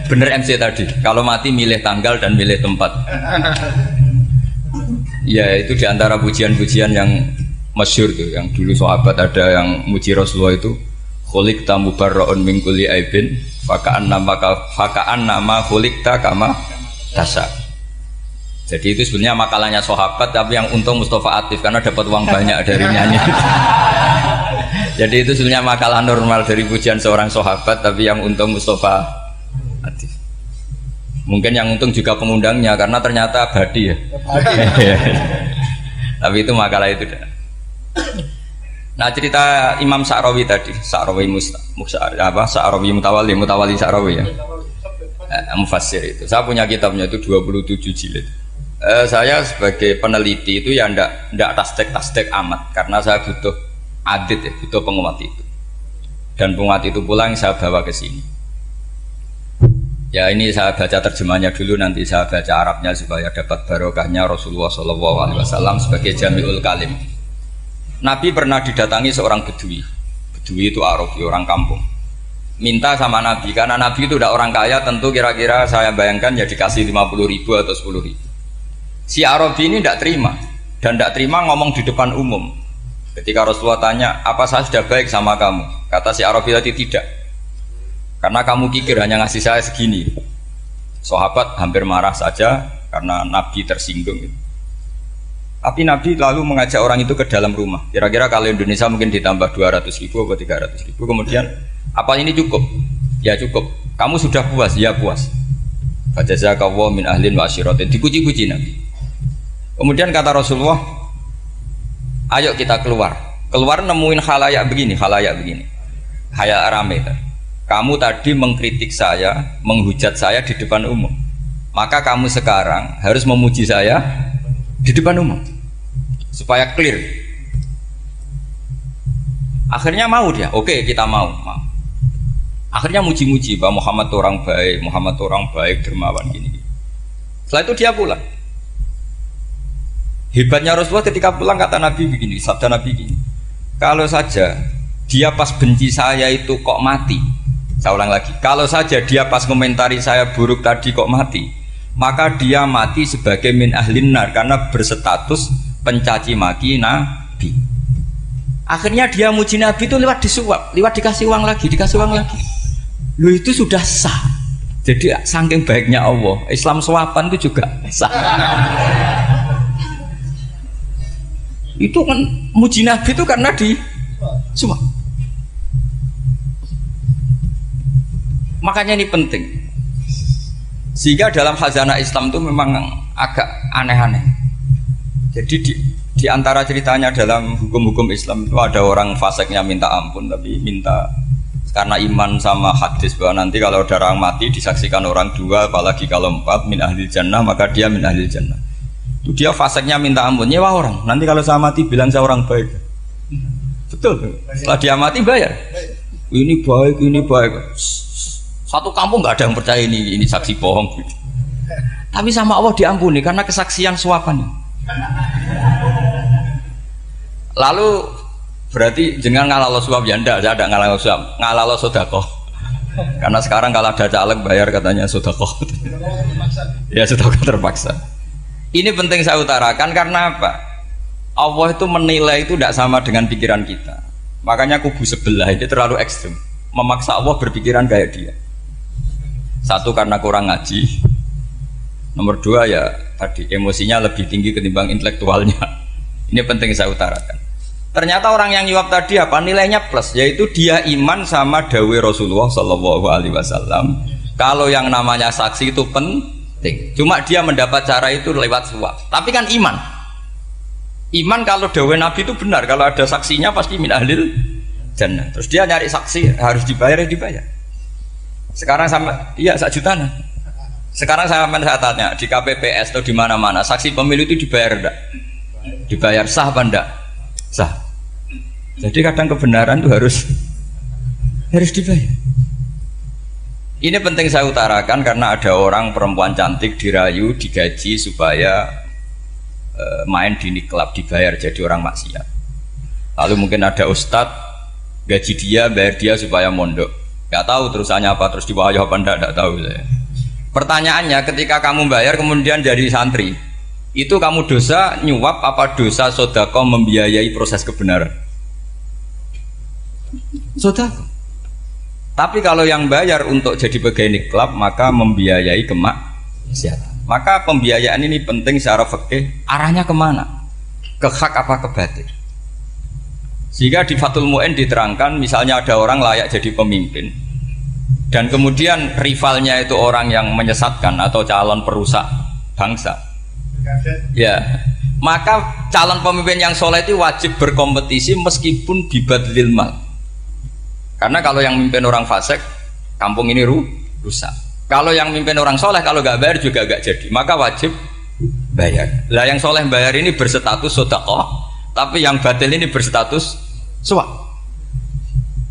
Bener MC tadi, kalau mati milih tanggal dan milih tempat. Ya itu diantara pujian-pujian yang masyhur tuh, yang dulu sahabat ada yang muji Rasulullah itu khuliqta mubarra'un min kulli aibin faka'an nama khuliqta kama tasha. Jadi itu sebenarnya makalahnya sahabat tapi yang untung Mustafa Atif karena dapat uang banyak dari nyanyi. Jadi itu sebenarnya makalah normal dari pujian seorang sahabat tapi yang untung Mustafa Atif. Mungkin yang untung juga pengundangnya karena ternyata abadi ya. Tapi itu makalah itu. Nah cerita Imam Syarawi tadi, Syarawi Syarawi Mutawali Syarawi ya, mufassir itu. Saya punya kitabnya itu 27 jilid. Saya sebagai peneliti itu ya ndak tasdek amat karena saya butuh adit ya, butuh penguat itu. Dan penguat itu pula yang saya bawa ke sini. Ya ini saya baca terjemahnya dulu, nanti saya baca Arabnya supaya dapat barokahnya Rasulullah SAW sebagai Jami'ul Kalim. Nabi pernah didatangi seorang bedui. Bedui itu Arabi, orang kampung. Minta sama Nabi, karena Nabi itu udah orang kaya, tentu kira-kira saya bayangkan ya dikasih 50.000 atau 10.000. Si Arabi ini tidak terima, dan tidak terima ngomong di depan umum. Ketika Rasulullah tanya, apa saya sudah baik sama kamu? Kata si Arabi tadi tidak. Karena kamu kikir hanya ngasih saya segini. Sahabat hampir marah saja karena Nabi tersinggung. Tapi Nabi lalu mengajak orang itu ke dalam rumah. Kira-kira kalau Indonesia mungkin ditambah 200.000 atau 300.000. Kemudian, apa ini cukup? Ya cukup. Kamu sudah puas? Ya puas. Fajazakallahu min ahlin wa asyiratin. Dipuji-puji Nabi. Kemudian kata Rasulullah, ayo kita keluar. Keluar nemuin khalayak begini. Khalayak rame. Kamu tadi mengkritik saya, menghujat saya di depan umum. Maka kamu sekarang harus memuji saya di depan umum supaya clear. Akhirnya mau dia, oke kita mau. Akhirnya muji-muji bahwa Muhammad orang baik, dermawan gini. Setelah itu dia pulang. Hebatnya Rasulullah ketika pulang kata Nabi begini, sabda Nabi begini, kalau saja dia pas benci saya itu kok mati, Saya ulang lagi, kalau saja dia pas komentari saya buruk tadi kok mati, maka dia mati sebagai min ahlin nar karena berstatus pencaci maki Nabi. Akhirnya dia muji Nabi itu lewat disuap, lewat dikasih uang lagi, dikasih uang lagi. Lu itu sudah sah. Jadi saking baiknya Allah, Islam suapan itu juga sah. Itu kan muji Nabi itu karena di suap. Makanya ini penting. Sehingga dalam khazanah Islam itu memang agak aneh-aneh. Jadi di antara ceritanya dalam hukum-hukum Islam itu ada orang fasiknya minta ampun, tapi minta karena iman sama hadis bahwa nanti kalau ada orang mati disaksikan orang dua, apalagi kalau empat min ahli jannah, maka dia min ahli jannah. Itu dia fasiknya minta ampun, nyewa orang. Nanti kalau saya mati bilang saya orang baik. Betul. Setelah dia mati bayar. Ini baik, ini baik. Satu kampung nggak ada yang percaya ini saksi bohong. Tapi sama Allah diampuni karena kesaksian suapan. Lalu berarti jangan ngalalo suap ya enggak, saya ada ngalalo suap, ngalalo sodakoh. Karena sekarang kalau ada caleg bayar katanya sodakoh. Ya sodakoh terpaksa. Ini penting saya utarakan karena apa? Allah itu menilai itu tidak sama dengan pikiran kita. Makanya kubu sebelah ini terlalu ekstrim, memaksa Allah berpikiran kayak dia. Satu karena kurang ngaji, nomor dua ya tadi emosinya lebih tinggi ketimbang intelektualnya. Ini penting saya utarakan. Ternyata orang yang nyuap tadi apa nilainya plus, yaitu dia iman sama dawe Rasulullah Shallallahu Alaihi Wasallam. Kalau yang namanya saksi itu penting, cuma dia mendapat cara itu lewat suap. Tapi kan iman kalau dawe Nabi itu benar, kalau ada saksinya pasti min ahlil jannah. Terus dia nyari saksi harus dibayar, ya dibayar. Sekarang sama iya 1 juta. Sekarang saya tanya di KPPS atau di mana-mana saksi pemilu itu dibayar enggak? Dibayar sah apa enggak? Sah. Jadi kadang kebenaran itu harus dibayar. Ini penting saya utarakan karena ada orang perempuan cantik dirayu, digaji supaya main di niklab, dibayar jadi orang maksiat. Lalu mungkin ada ustadz gaji dia, bayar dia supaya mondok. Gak tahu terusannya apa, terus diwayah apa enggak tahu saya. Pertanyaannya ketika kamu bayar kemudian jadi santri, itu kamu dosa nyuap apa dosa sodako membiayai proses kebenaran? Sodako. Tapi kalau yang bayar untuk jadi pegawai niklab maka membiayai kemaksiatan. Maka pembiayaan ini penting secara fikih, arahnya kemana? Ke hak apa ke batil? Sehingga di Fathul Mu'in diterangkan misalnya ada orang layak jadi pemimpin dan kemudian rivalnya itu orang yang menyesatkan atau calon perusak bangsa, ya maka calon pemimpin yang soleh itu wajib berkompetisi meskipun bibadlil mal. Karena kalau yang mimpin orang fasik, kampung ini rusak. Kalau yang mimpin orang soleh kalau nggak bayar juga nggak jadi, maka wajib bayar. Lah yang soleh bayar ini berstatus sedekah, tapi yang batil ini berstatus suap.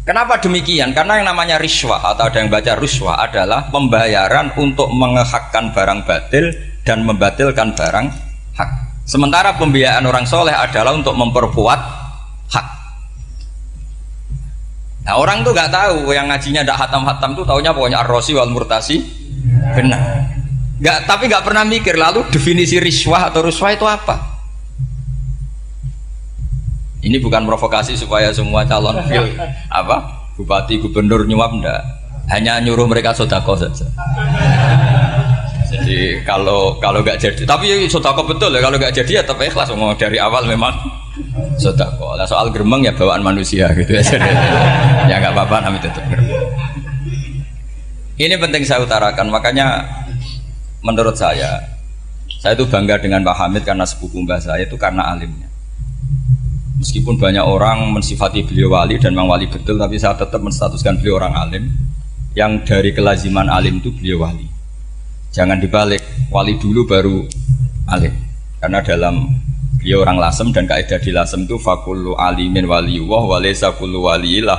Kenapa demikian? Karena yang namanya riswah atau ada yang baca ruswah adalah pembayaran untuk mengehakkan barang batil dan membatilkan barang hak. Sementara pembiayaan orang soleh adalah untuk memperkuat hak. Nah orang tuh nggak tahu, yang ngajinya tidak hatam-hatam tuh taunya pokoknya ar-rosi wal murtasi benar. Tapi nggak pernah mikir lalu definisi riswah atau ruswah itu apa? Ini bukan provokasi supaya semua calon bupati, gubernur nyuap enggak. Hanya nyuruh mereka sodako saja. Jadi kalau nggak jadi, tapi sodako betul ya, kalau nggak jadi ya tetap ikhlas. Ngomong dari awal memang sodako. Nah, soal geremeng ya bawaan manusia gitu ya. Ya nggak apa-apa, namanya tetap geremeng. Ini penting saya utarakan. Makanya menurut saya itu bangga dengan Pak Hamid karena sepupu mbah saya itu karena alimnya. Meskipun banyak orang mensifati beliau wali dan memang wali betul, tapi saya tetap menstatuskan beliau orang alim. Yang dari kelaziman alim itu beliau wali. Jangan dibalik, wali dulu baru alim. Karena dalam beliau orang Lasem dan kaidah di Lasem itu fakullu alimin waliyullah walaysa kullu waliyillah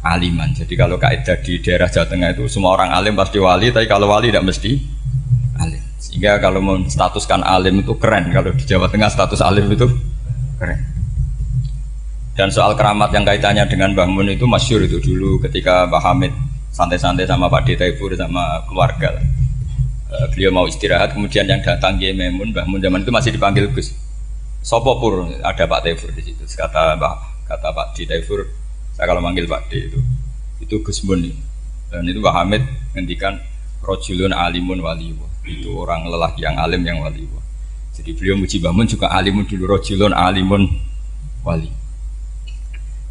aliman. Jadi kalau kaidah di daerah Jawa Tengah itu semua orang alim pasti wali, tapi kalau wali tidak mesti alim. Sehingga kalau menstatuskan alim itu keren. Kalau di Jawa Tengah status alim itu keren. Dan soal keramat yang kaitannya dengan Mbah Mun itu masyhur itu dulu ketika Mbah Hamid santai-santai sama Pak Taifur sama keluarga. Beliau mau istirahat, kemudian yang datang Kiai Maimun, Mbah Mun zaman itu masih dipanggil Gus. Sopo pur, ada Pak Taifur di situ. Kata Pak Taifur, saya kalau manggil Pak D itu Gus Mun. Dan itu Mbah Hamid ngendikan rojulun alimun waliwa. Itu orang lelaki yang alim yang waliwa. Jadi beliau muji Mbah Mun juga alimun dulu, rojulun alimun wali.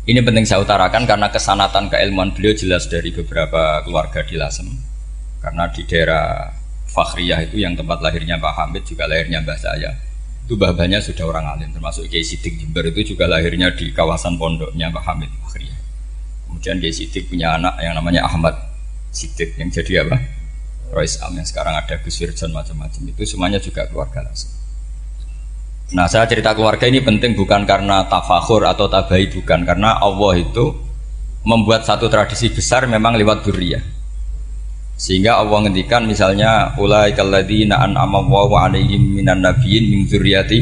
Ini penting saya utarakan karena kesanatan keilmuan beliau jelas dari beberapa keluarga di Lasem. Karena di daerah Fakhriyah itu yang tempat lahirnya Pak Hamid juga lahirnya mbah saya. Itu mbah-mbahnya sudah orang alim, termasuk Kiai Sidik Jember itu juga lahirnya di kawasan pondoknya Pak Hamid Fakhriyah. Kemudian Kiai Sidik punya anak yang namanya Ahmad Sidik yang jadi apa? Rois Am yang sekarang ada Gus Wirjon macam-macam itu semuanya juga keluarga Lasem. Nah saya cerita keluarga ini penting bukan karena tafakhur atau tabai, bukan karena Allah itu membuat satu tradisi besar memang lewat dzurriyyah. Sehingga Allah ngendikan misalnya ulaikal ladzina an'ama Allahu 'alaihim minan nabiyyin min dzurriyyati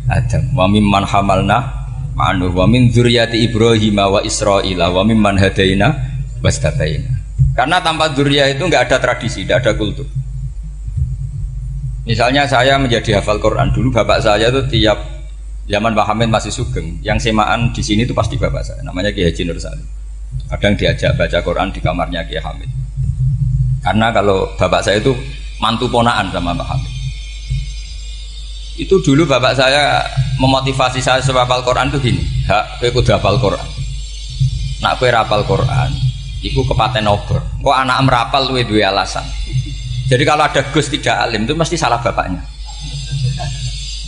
Adam wa mimman hamalna ma'anu wa min dzurriyyati Ibrahim wa Israila wa mimman hadaina wastabaina. Karena tanpa dzurriyyah itu enggak ada tradisi, enggak ada kultur. Misalnya saya menjadi hafal Quran dulu, bapak saya itu tiap zaman Pak Hamid masih sugeng, yang semaan di sini itu pasti bapak saya, namanya Kiai Haji Nur Salim. Kadang diajak baca Quran di kamarnya Kiai Hamid. Karena kalau bapak saya itu mantu ponaan sama Pak Hamid. Itu dulu bapak saya memotivasi saya supaya hafal Quran itu gini, hak kowe kudu hafal Quran. Nak kowe hafal Quran, iku kepaten obor. Kok anak merapal luwe duwe alasan. Jadi kalau ada Gus tidak alim itu mesti salah bapaknya.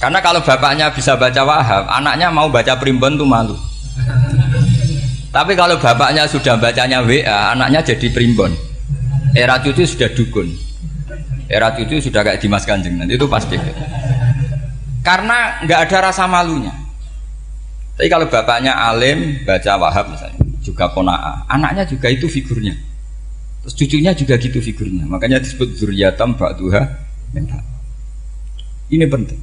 Karena kalau bapaknya bisa baca Wahab, anaknya mau baca primbon tuh malu. Tapi kalau bapaknya sudah bacanya WA, anaknya jadi primbon. Era cucu sudah dukun, era cucu sudah kayak Dimas Kanjeng, nanti itu pasti. Karena nggak ada rasa malunya. Tapi kalau bapaknya alim baca Wahab misalnya, juga Qanaah, anaknya juga itu figurnya. Terus cucunya juga gitu figurnya. Makanya disebut dzurriyyatam ba'duha min ba'd. Ini penting.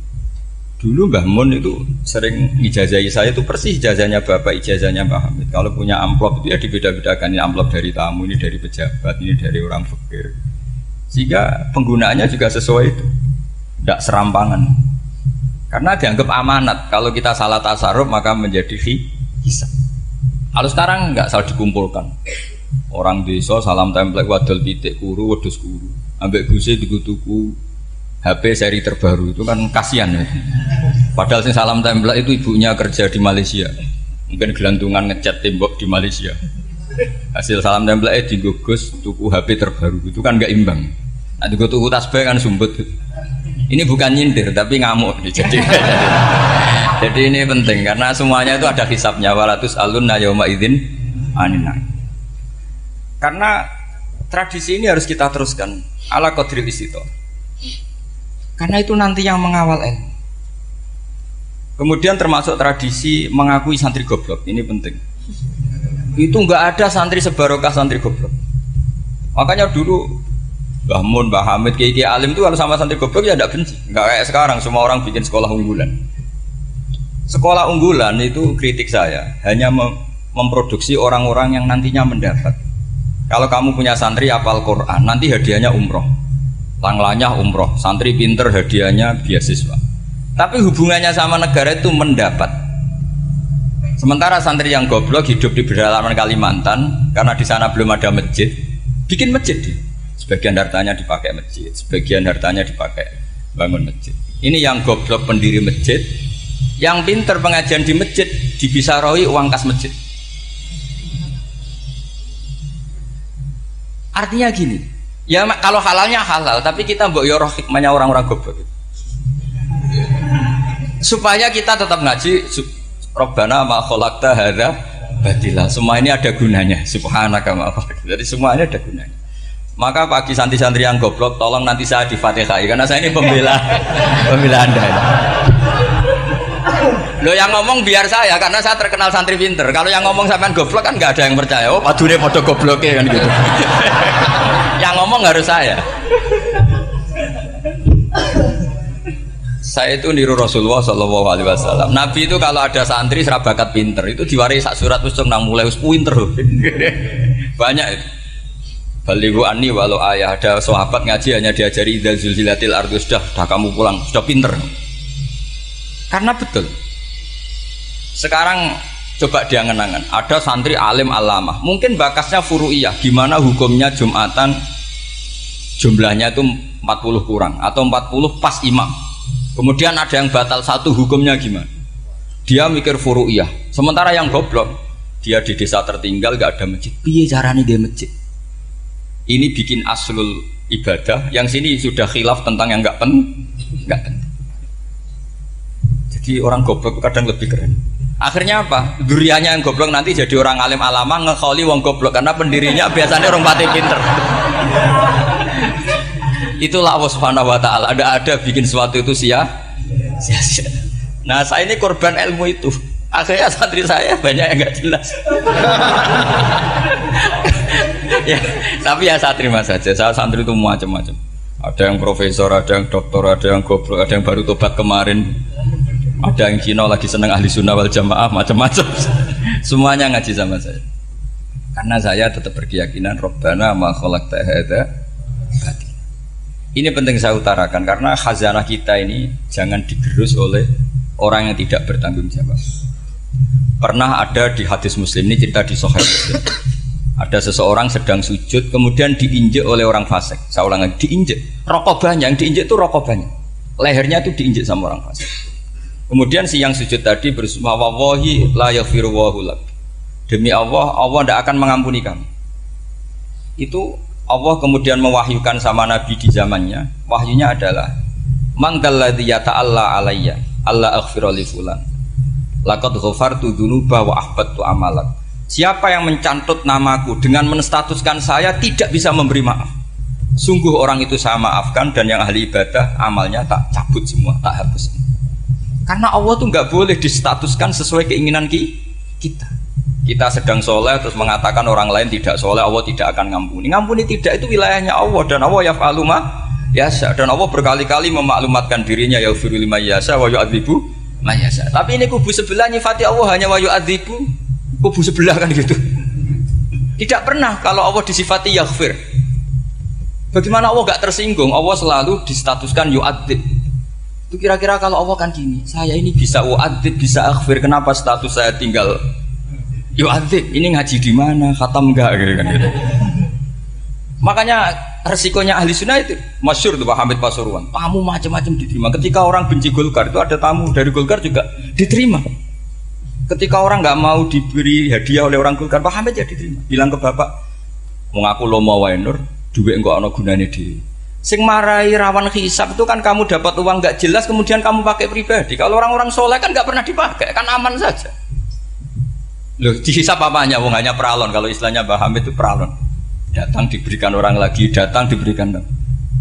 Dulu Mbah Mun itu sering ijazahi saya itu persis ijazahnya bapak, ijazahnya Mbah Hamid. Kalau punya amplop itu ya dibeda-bedakan, ini amplop dari tamu, ini dari pejabat, ini dari orang fakir. Sehingga penggunaannya juga sesuai itu, tidak serampangan. Karena dianggap amanat. Kalau kita salah tasarruf maka menjadi hisab. Kalau sekarang nggak salah dikumpulkan. Orang desa salam template wadol pitik kuru, wedhus kuru. Ambek guse tuku HP seri terbaru itu kan kasihan ya. Padahal sing salam template itu ibunya kerja di Malaysia. Mungkin gelantungan ngecat tembok di Malaysia. Hasil salam template digugus tuku HP terbaru itu kan nggak imbang. Nah juga tuku tasbih kan sumbut. Ini bukan nyindir tapi ngamuk jadi. Jadi ini penting karena semuanya itu ada hisabnya. Walatus alunna yauma idzin anin. Karena tradisi ini harus kita teruskan ala qadril istito. Karena itu nanti yang mengawal ilmu. Kemudian termasuk tradisi mengakui santri goblok, ini penting. Itu enggak ada santri sebarokah santri goblok. Makanya dulu Mbah Mun, Mbah Hamid, Kiai alim itu kalau sama santri goblok ya tidak benci. Enggak kayak sekarang semua orang bikin sekolah unggulan. Sekolah unggulan itu kritik saya hanya memproduksi orang-orang yang nantinya mendapat. Kalau kamu punya santri hafal Quran, nanti hadiahnya umroh. Langlanya umroh, santri pinter hadiahnya beasiswa. Tapi hubungannya sama negara itu mendapat. Sementara santri yang goblok hidup di pedalaman Kalimantan karena di sana belum ada masjid, bikin masjid. Sebagian hartanya dipakai masjid, sebagian hartanya dipakai bangun masjid. Ini yang goblok pendiri masjid, yang pinter pengajian di masjid dibisaroi uang kas masjid. Artinya gini, ya kalau halalnya halal, tapi kita mbok yo roh hikmahnya orang-orang goblok. Supaya kita tetap ngaji Rabbana ma khalaqta hadza batila. Semua ini ada gunanya. Subhanaka ma khalaqta. Jadi semuanya ada gunanya. Maka bagi santri-santri yang goblok, tolong nanti saya di-Fatihai karena saya ini pembela Anda. Loh yang ngomong biar saya karena saya terkenal santri pinter. Kalau yang ngomong sampean goblok kan nggak ada yang percaya. Oh, padune padha gobloke kan gitu. Yang ngomong harus saya. Saya itu niru Rasulullah Shallallahu Alaihi Wasallam. Nabi itu kalau ada santri serabakat pinter itu diwaris sak surat usung nang mulai us pinter. Banyak itu. Balighu anni walau ayah. Ada sahabat ngaji hanya diajari idza zulzilatil ardu, sudah kamu pulang, sudah pinter. Karena betul. Sekarang coba dia ngenangan, ada santri alim alamah, mungkin bakasnya furu'iyah, gimana hukumnya Jumatan jumlahnya itu 40 kurang atau 40 pas imam. Kemudian ada yang batal satu, hukumnya gimana? Dia mikir furu'iyah. Sementara yang goblok, dia di desa tertinggal gak ada masjid. Piye caranya dia masjid? Ini bikin aslul ibadah, yang sini sudah khilaf tentang yang gak penting. Jadi orang goblok kadang lebih keren. Akhirnya apa? Duriannya yang goblok nanti jadi orang alim alama ngekholi wong goblok, karena pendirinya biasanya orang pati pinter. Itulah Allah Subhanahu wa taala. Ada bikin sesuatu itu sia-sia. Nah, saya ini korban ilmu itu. Akhirnya santri saya banyak yang enggak jelas. Ya, tapi ya saya terima saja. Saya santri itu macam-macam. Ada yang profesor, ada yang doktor, ada yang goblok, ada yang baru tobat kemarin. Ada yang Cina lagi seneng ahli sunnah wal jamaah, macam-macam. Semuanya ngaji sama saya. Karena saya tetap berkeyakinan Rabbana ma khalaqta hadza batil. Ini penting saya utarakan karena khazanah kita ini jangan digerus oleh orang yang tidak bertanggung jawab. Pernah ada di hadis Muslim, ini cerita di Sahih Muslim. Ada seseorang sedang sujud kemudian diinjek oleh orang fasik. Saya ulang lagi, diinjek. Rokobahnya, yang diinjek itu rokobahnya. Lehernya itu diinjek sama orang fasik. Kemudian si yang sujud tadi bersumpah wallahi la yaghfiru wallahu lak. Demi Allah, Allah tidak akan mengampuni kamu. Itu Allah kemudian mewahyukan sama Nabi di zamannya. Wahyunya adalah mangkalladzi yata'alla alayya alla aghfira li fulan laqad ghafartu dzunuba wa ahbattu amalak. Siapa yang mencantut namaku dengan menstatuskan saya tidak bisa memberi maaf, sungguh orang itu saya maafkan, dan yang ahli ibadah amalnya tak cabut semua, tak hapus. Karena Allah tuh nggak boleh distatuskan sesuai keinginan kita. Kita sedang soleh terus mengatakan orang lain tidak soleh, Allah tidak akan ngampuni. Ngampuni tidak, itu wilayahnya Allah, dan Allah yaf'alu ma yasha. Dan Allah berkali-kali memaklumatkan dirinya yaghfiru liman yasha wa yu'adzibu man yasha. Tapi ini kubu sebelah nyifati Allah hanya wa yu'adzibu, kubu sebelah kan gitu. Tidak pernah kalau Allah disifati yaghfir. Bagaimana Allah gak tersinggung? Allah selalu distatuskan yu'adzib. Itu kira-kira kalau Allah kan gini, saya ini bisa u'adzib, bisa aghfir, kenapa status saya tinggal yu'adzib? Ini ngaji di mana? Khatam enggak gitu kan gitu. Makanya resikonya ahli sunnah itu masyhur tuh Pak Hamid Pasuruan. Tamu macam-macam diterima. Ketika orang benci Golkar itu ada tamu dari Golkar juga diterima. Ketika orang nggak mau diberi hadiah oleh orang Golkar, Pak Hamid ya diterima. Bilang ke bapak, mau ngaku lomo wae nur, duit enggak ana gunane dhewe. Sing marai rawan hisab itu kan kamu dapat uang nggak jelas kemudian kamu pakai pribadi. Kalau orang-orang soleh kan nggak pernah dipakai, kan aman saja. Loh, dihisap apanya? Wong hanya peralon. Kalau istilahnya Mbah Hamid itu peralon. Datang diberikan orang lagi, datang diberikan.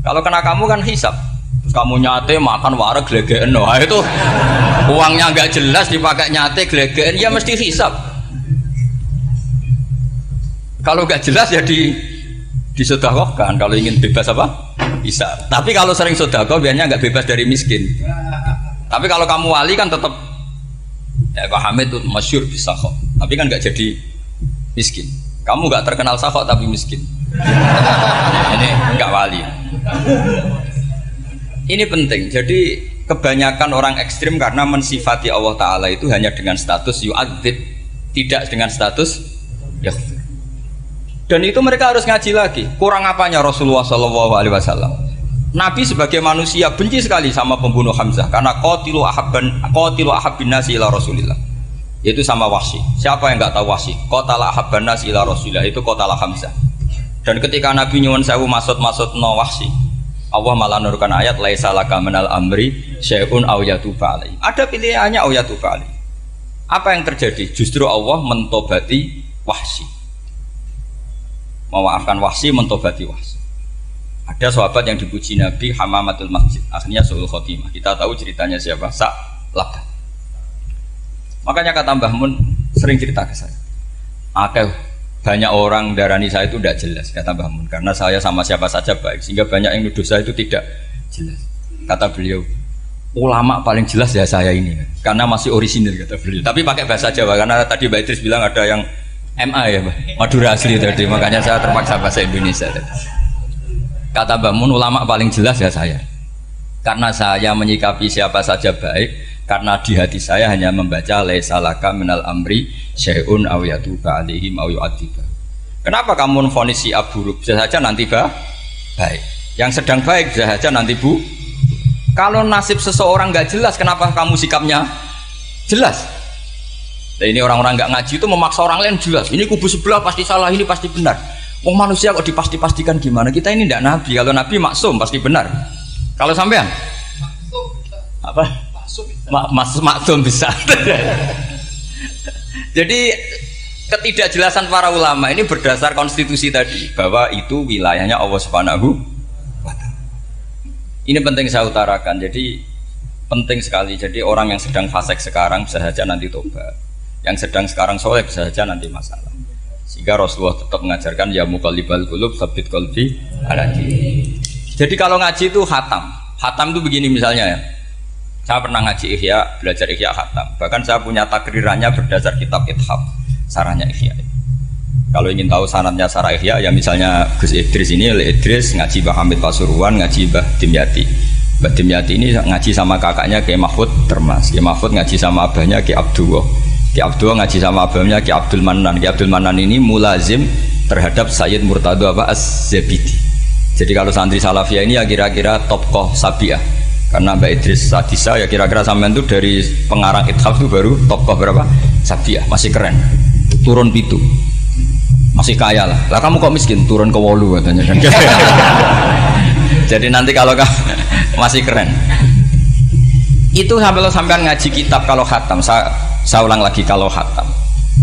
Kalau kena kamu kan hisap. Terus kamu nyate makan wareg glegeken. Wah itu uangnya nggak jelas dipakai nyate glegeken, ya mesti hisap. Kalau nggak jelas ya disedekahkan. Kalau ingin bebas apa? Hisap. Tapi kalau sering sedekah biasanya nggak bebas dari miskin. Tapi kalau kamu wali kan tetap ya Pak Hamid itu masyhur bisa kok, tapi kan nggak jadi miskin. Kamu nggak terkenal sakok tapi miskin. Ini nggak wali. Ini penting. Jadi kebanyakan orang ekstrim karena mensifati Allah Taala itu hanya dengan status yu'adzib, tidak dengan status yaghfir. Dan itu mereka harus ngaji lagi. Kurang apanya Rasulullah SAW? Nabi sebagai manusia benci sekali sama pembunuh Hamzah karena qatilu ahabbin nasi ila Rasulillah. Itu sama Wahsy. Siapa yang nggak tahu Wahsy? Qatala ahabban nasi ila Rasulillah, itu qatala Hamzah. Dan ketika Nabi nyuwun sewu maksud no Wahsy, Allah malah nurkan ayat laisa laka minal amri syai'un aw yatuba alaihi. Ada pilihannya aw yatuba alaihi. Apa yang terjadi? Justru Allah mentobati Wahsy. Memaafkan Wahsy, mentobati Wahsy. Ada sahabat yang dipuji Nabi Hamamatul Masjid, akhirnya su'ul khotimah. Kita tahu ceritanya siapa? Sa'labah. Makanya kata Mbah Mun sering cerita ke saya, banyak orang darani saya itu tidak jelas, kata Mbah Mun, karena saya sama siapa saja baik, sehingga banyak yang nuduh saya itu tidak jelas. Kata beliau, ulama paling jelas ya saya ini, karena masih orisinil, kata beliau. Tapi pakai bahasa Jawa, karena tadi Mbak Idris bilang ada yang MA ya Pak, Madura asli tadi, makanya saya terpaksa bahasa Indonesia tadi. Kata Mbak Mun, ulama paling jelas ya saya, karena saya menyikapi siapa saja baik, karena di hati saya hanya membaca laisa laka minal amri syai'un aw yatuba alaihim aw yu'adziba. Kenapa kamu vonis si buruk? Bisa saja nanti baik, yang sedang baik bisa saja nanti bu. Kalau nasib seseorang nggak jelas, kenapa kamu sikapnya jelas? Nah, ini orang-orang nggak ngaji itu memaksa orang lain jelas. Ini kubu sebelah pasti salah, ini pasti benar. Wong manusia kok dipasti-pastikan gimana? Kita ini tidak nabi. Kalau nabi maksum pasti benar. Kalau sampean apa? Maksum bisa. Jadi ketidakjelasan para ulama ini berdasar konstitusi tadi, bahwa itu wilayahnya Allah Subhanahu wa Ta'ala. Ini penting saya utarakan. Jadi penting sekali. Jadi orang yang sedang fasik sekarang bisa saja nanti tobat, yang sedang sekarang soleh bisa saja nanti masalah. Sehingga Rasulullah tetap mengajarkan ya muqallibal qulub tsabbit qalbi ala dinik. Jadi kalau ngaji itu khatam. Khatam itu begini misalnya ya. Saya pernah ngaji Ihya, belajar Ihya khatam. Bahkan saya punya takrirannya berdasar kitab Ithaf, sarahnya Ihya. Kalau ingin tahu sanadnya sarah Ihya, ya misalnya Gus Idris ini, Idris ngaji Mbah Hamid Pasuruan, ngaji Mbah Dimyati. Mbah Dimyati ini ngaji sama kakaknya Kiai Mahfud Termas. Kiai Mahfud ngaji sama abahnya Kiai Abdullah. Kiai Abdullah ngaji sama abahnya Kiai Abdul Manan. Kiai Abdul Manan ini mulazim terhadap Sayyid Murtado Az-Zabidi. Jadi kalau santri Salafiyah ini ya kira-kira tokoh Sabiah. Karena Mbak Idris Sadisa ya kira-kira sampean itu dari pengarang Ithaf itu baru tokoh berapa? Sabiah, masih keren. Turun pitu. Masih kaya lah. Lah kamu kok miskin? Turun ke 8 katanya kan. Jadi nanti kalau kamu masih keren. Itu sampean ngaji kitab kalau khatam, saya ulang lagi kalau khatam.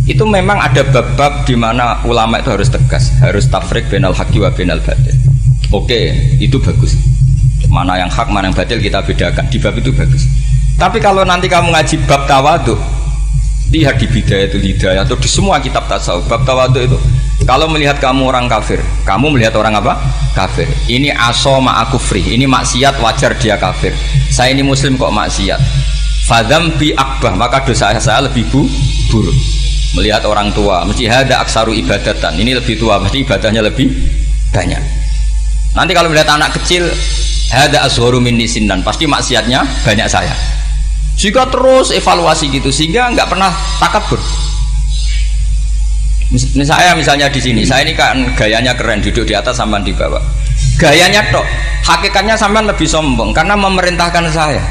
Itu memang ada bab-bab di mana ulama itu harus tegas, harus tafriq bainal haqqi wa bainal batil. Oke, itu bagus. Mana yang hak, mana yang batil kita bedakan. Di bab itu bagus. Tapi kalau nanti kamu ngaji bab tawadhu, lihat di Bidayatul Hidayah atau di semua kitab tasawuf, bab tawadhu itu kalau melihat kamu orang kafir, kamu melihat orang apa? Kafir. Ini aso ma'akufri, ini maksiat wajar dia kafir. Saya ini muslim kok maksiat. Fadam bi akbah, maka dosa saya lebih buruk. Melihat orang tua, mesti ada aksaru ibadatan, ini lebih tua, mesti ibadahnya lebih banyak. Nanti kalau melihat anak kecil, ada azharu minni sinnan, pasti maksiatnya banyak saya. Jika terus evaluasi gitu, sehingga nggak pernah takabur. Saya misalnya di sini, saya ini kan gayanya keren, duduk di atas sampean di bawah. Gayanya tok, hakikatnya sampean lebih sombong karena memerintahkan saya.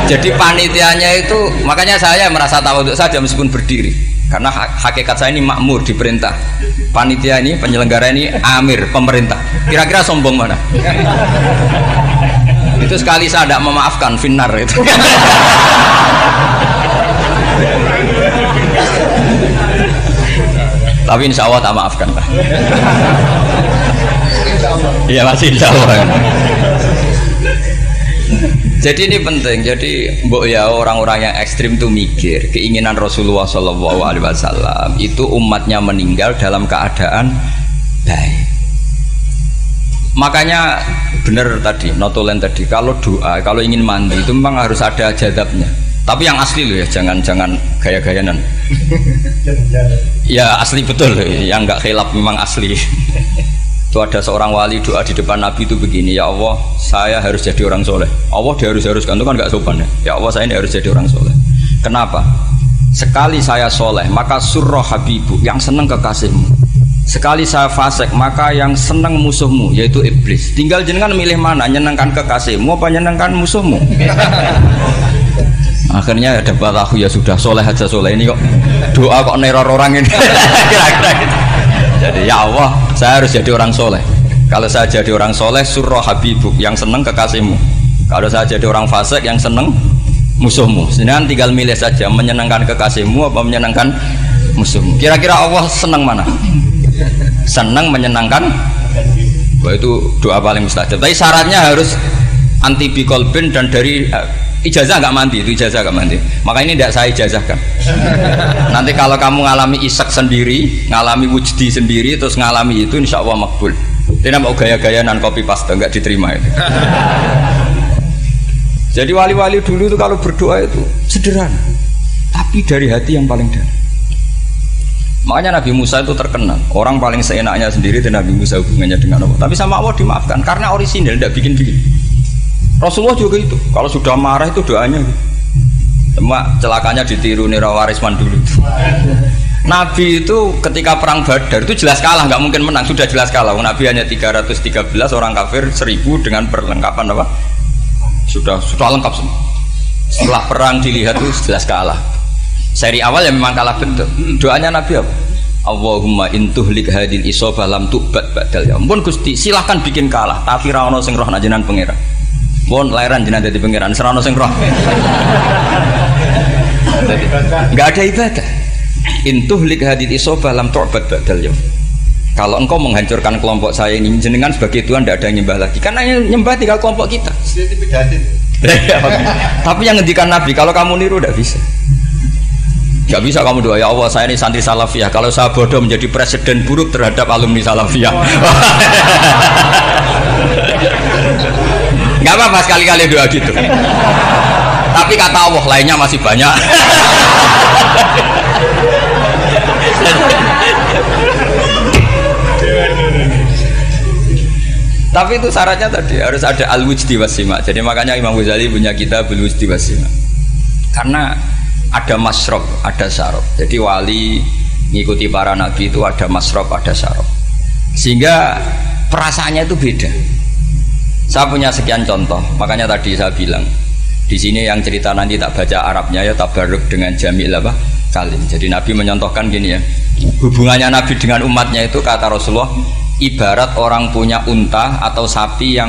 Jadi panitianya itu, makanya saya merasa tawadhu saja meskipun berdiri. Karena hakikat saya ini makmur, diperintah. Panitia ini, penyelenggara ini amir, pemerintah. Kira-kira sombong mana? Itu sekali saya tidak memaafkan, finnar itu. Tapi insya Allah tak maafkan lah. Iya masih insya Allah. Jadi ini penting. Jadi mbok ya orang-orang yang ekstrim itu mikir keinginan Rasulullah SAW itu umatnya meninggal dalam keadaan baik. Makanya benar tadi notulen tadi, kalau doa, kalau ingin mandi itu memang harus ada jadabnya. Tapi yang asli loh ya, jangan gaya-gayanan. Ya asli betul, yang nggak khilaf memang asli. Itu ada seorang wali doa di depan Nabi itu begini, ya Allah saya harus jadi orang soleh. Allah diharuskan itu kan nggak sopan ya. Ya Allah saya ini harus jadi orang soleh. Kenapa? Sekali saya soleh maka surroh habibu, yang seneng kekasihmu. Sekali saya fasik maka yang seneng musuhmu, yaitu iblis. Tinggal jenengan milih mana, nyenengkan kekasihmu apa nyenengkan musuhmu. Akhirnya ada batahu, ya sudah soleh aja soleh, ini kok doa kok neror orang ini. Kira-kira gitu. Jadi ya Allah saya harus jadi orang soleh. Kalau saya jadi orang soleh, surroh habibuk, yang seneng kekasihmu. Kalau saya jadi orang fasik, yang seneng musuhmu. Sebenarnya tinggal milih saja, menyenangkan kekasihmu apa menyenangkan musuhmu. Kira-kira Allah seneng mana? Seneng menyenangkan. Wah itu doa paling mustajab. Tapi syaratnya harus anti bikolbin dan dari ijazah nggak mandi, itu ijazah nggak mandi. Maka ini tidak saya ijazahkan. Nanti kalau kamu ngalami isak sendiri, ngalami wujdi sendiri, terus ngalami itu insya Allah makbul. Tidak mau gaya-gayanan copy paste, nggak diterima itu. Jadi wali-wali dulu itu kalau berdoa itu sederhana, tapi dari hati yang paling dalam. Makanya Nabi Musa itu terkenal. Orang paling seenaknya sendiri dan Nabi Musa hubungannya dengan Allah. Tapi sama Allah dimaafkan karena orisinil, tidak bikin-bikin. Rasulullah juga itu. Kalau sudah marah itu doanya. Cuma celakanya ditiru Nira Warisman dulu. Nabi itu ketika perang Badar itu jelas kalah, nggak mungkin menang. Sudah jelas kalah. Nabi hanya 313 orang kafir, 1000 dengan perlengkapan apa? Sudah lengkap semua. Setelah perang dilihat itu jelas kalah. Seri awal ya memang kalah betul. Doanya Nabi apa? Allahumma intuhlik hadil isobah lam tu'bad ba'dal ya. Ampun Gusti, silahkan bikin kalah, tapi ra ono sing roh nak jenengan pangeran. Pun lairan jenengan dadi pangeran, ora ono sing roh. Enggak ada ibadah. Intuhlik hadil isobah lam tu'bad ba'dal ya. Kalau engkau menghancurkan kelompok saya ini, jenengan sebagai Tuhan tidak ada yang nyembah lagi. Karena yang nyembah tinggal kelompok kita. Tapi yang ngendikan Nabi, kalau kamu niru tidak bisa. Gak bisa kamu doa, ya Allah saya ini santri salafiyah, kalau saya bodoh menjadi presiden buruk terhadap alumni salafiyah. Gak apa-apa sekali-kali doa gitu. Tapi kata Allah lainnya masih banyak. Tapi itu syaratnya tadi harus ada al-wujdi wasima. Jadi makanya Imam Ghazali punya kitab al-wujdi wasima. Karena ada masrob, ada syarob. Jadi wali ngikuti para nabi itu ada masrob, ada syarob. Sehingga perasaannya itu beda. Saya punya sekian contoh. Makanya tadi saya bilang di sini yang cerita nanti tak baca Arabnya ya tabarruk dengan jamil apa kalim. Jadi Nabi menyontohkan gini ya. Hubungannya Nabi dengan umatnya itu kata Rasulullah ibarat orang punya unta atau sapi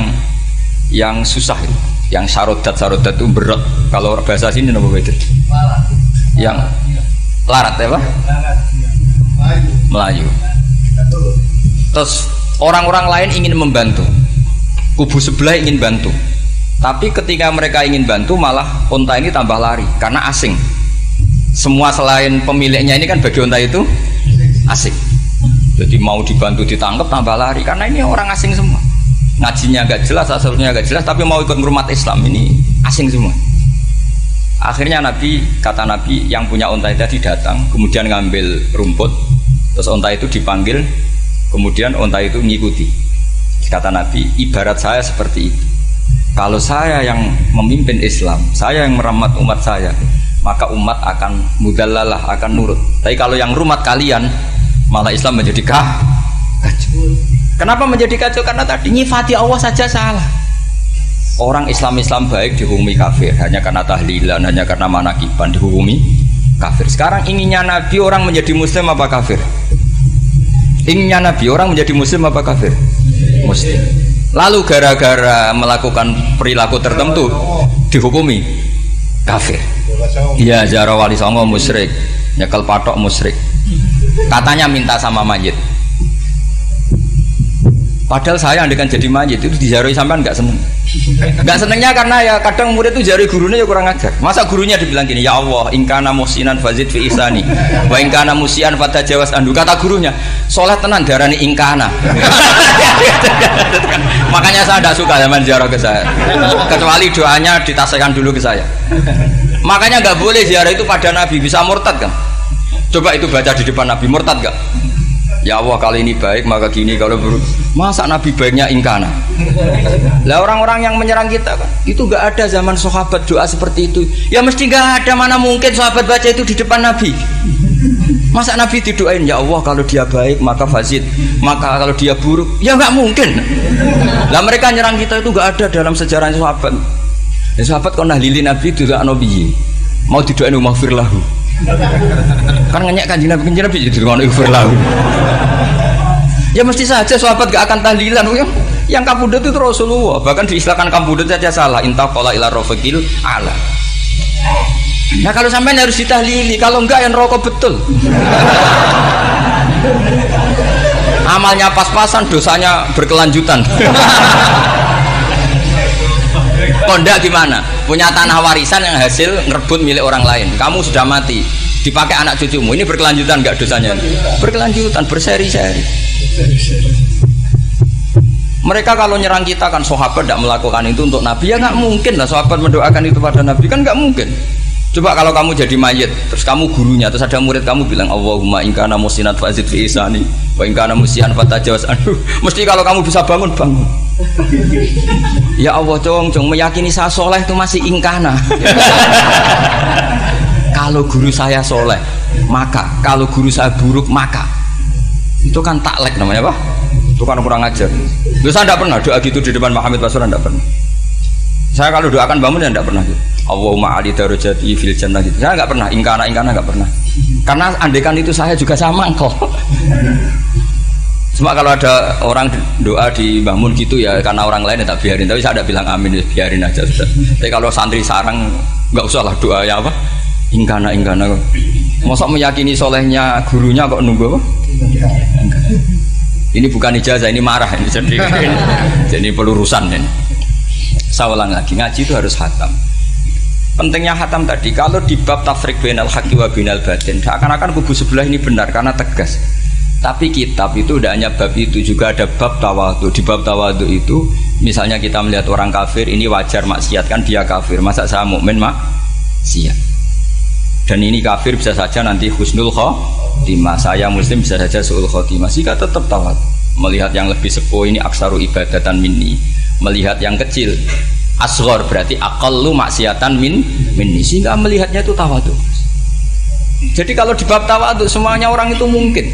yang susah itu. Yang sarodat itu berat. Kalau bahasa sini nama betul. Yang larat ya Pak? Melayu. Terus orang-orang lain ingin membantu. Kubu sebelah ingin bantu. Tapi ketika mereka ingin bantu malah unta ini tambah lari karena asing. Semua selain pemiliknya ini kan bagi unta itu asing. Jadi mau dibantu ditangkap tambah lari karena ini orang asing semua. Ngajinya agak jelas, asalnya agak jelas, tapi mau ikut umat Islam ini asing semua. Akhirnya Nabi, kata Nabi yang punya unta tadi datang, kemudian ngambil rumput, terus unta itu dipanggil, kemudian unta itu mengikuti. Kata Nabi, ibarat saya seperti itu. Kalau saya yang memimpin Islam, saya yang merawat umat saya, maka umat akan mudallalah, akan nurut. Tapi kalau yang rumat kalian, malah Islam menjadi kacau. Kenapa menjadi kacau? Karena tadi nyifati Allah saja salah. Orang Islam baik dihukumi kafir hanya karena tahlilan, hanya karena manakiban dihukumi kafir. Sekarang inginnya Nabi orang menjadi muslim apa kafir? Inginnya Nabi orang menjadi muslim apa kafir? Muslim. Lalu gara-gara melakukan perilaku tertentu dihukumi kafir. Iya, ziarah wali songo musyrik, nyekel patok musyrik. Katanya minta sama mayit. Padahal saya andekan jadi mayit itu diziarahi sampean nggak seneng. Nggak senengnya karena ya kadang murid itu ziarahi gurunya ya kurang ajar. Masa gurunya dibilang gini, ya Allah, ingkana musinan fazid fi ihsani, wa ingkana musian fatajawaz andu. Kata gurunya, soleh tenan darani ingkana. Makanya saya tidak suka zaman ziarah ke saya. Kecuali doanya ditasihkan dulu ke saya. Makanya nggak boleh ziarah itu pada Nabi, bisa murtad kan? Coba itu baca di depan Nabi, murtad nggak? Ya Allah kali ini baik maka gini, kalau buruk masa Nabi baiknya ingkana. Lah orang-orang yang menyerang kita kan itu nggak ada zaman sahabat doa seperti itu. Ya mesti nggak ada, mana mungkin sahabat baca itu di depan Nabi. Masa Nabi didoain ya Allah kalau dia baik maka fazid, maka kalau dia buruk ya nggak mungkin. Lah mereka nyerang kita itu nggak ada dalam sejarah sahabat. Ya sahabat kok nahlilin Nabi itu gak nabi mau didoain maghfir lahu. Kan ngenyek kanjeng Nabi jadi ngono ighfir lahu. Ya mesti saja sahabat gak akan tahlilan. Yang kabudut itu Rasulullah, bahkan diistilahkan kabudut saja salah. Intaqala ila rafiqil ala. Nah kalau sampai harus ditahlili, kalau enggak yang rokok betul. Amalnya pas-pasan, dosanya berkelanjutan. Kondak gimana? Punya tanah warisan yang hasil ngerebut milik orang lain. Kamu sudah mati, dipakai anak cucumu. Ini berkelanjutan nggak dosanya? Berkelanjutan, berseri-seri. Mereka kalau nyerang kita kan sahabat tidak melakukan itu untuk Nabi, ya nggak mungkin lah sahabat mendoakan itu pada Nabi, kan nggak mungkin. Coba kalau kamu jadi mayit, terus kamu gurunya, terus ada murid kamu bilang Allahumma in kana musinat fazid fi isani wa in kana musian fatajawaz anhu. Mesti kalau kamu bisa bangun. Ya Allah, cong meyakini saya soleh itu masih ingkana. Kalau guru saya soleh, maka kalau guru saya buruk, maka itu kan taklek namanya, Pak. Itu kan kurang ajar. Saya tidak pernah doa gitu di depan Muhammad Basura, tidak pernah. Saya kalau doakan bangun ya tidak pernah gitu. Allahumma ali darajati fil jannah gitu. Saya nggak pernah, ingkana nggak pernah. Karena andekan itu saya juga sama engkau. Cuma kalau ada orang doa di bangun gitu ya karena orang lain ya tak biarin. Tapi saya ada bilang amin, ya biarin aja sudah. Tapi kalau santri sarang nggak usah lah doa ya apa? Ingkana. Masa meyakini solehnya gurunya kok nunggu apa? Ini bukan ijazah, ini marah ini. Jadi pelurusan ini. Saya ulang lagi, ngaji itu harus khatam. Pentingnya khatam tadi, kalau di bab tafriq bainal haqqi wa bainal batin, seakan-akan kubu sebelah ini benar karena tegas. Tapi kitab itu tidak hanya bab itu, juga ada bab tawadhu. Di bab tawadhu itu, misalnya kita melihat orang kafir, ini wajar maksiat kan dia kafir. Masa saya mukmin maksiat? Dan ini kafir bisa saja nanti husnul khotimah, saya muslim bisa saja su'ul khotimah. Jika tetap tawadhu, melihat yang lebih sepuh ini aksaru ibadatan minni, melihat yang kecil asghar berarti aqallu maksiatan minni, sehingga melihatnya itu tawadhu. Jadi kalau di bab tawadhu semuanya orang itu mungkin.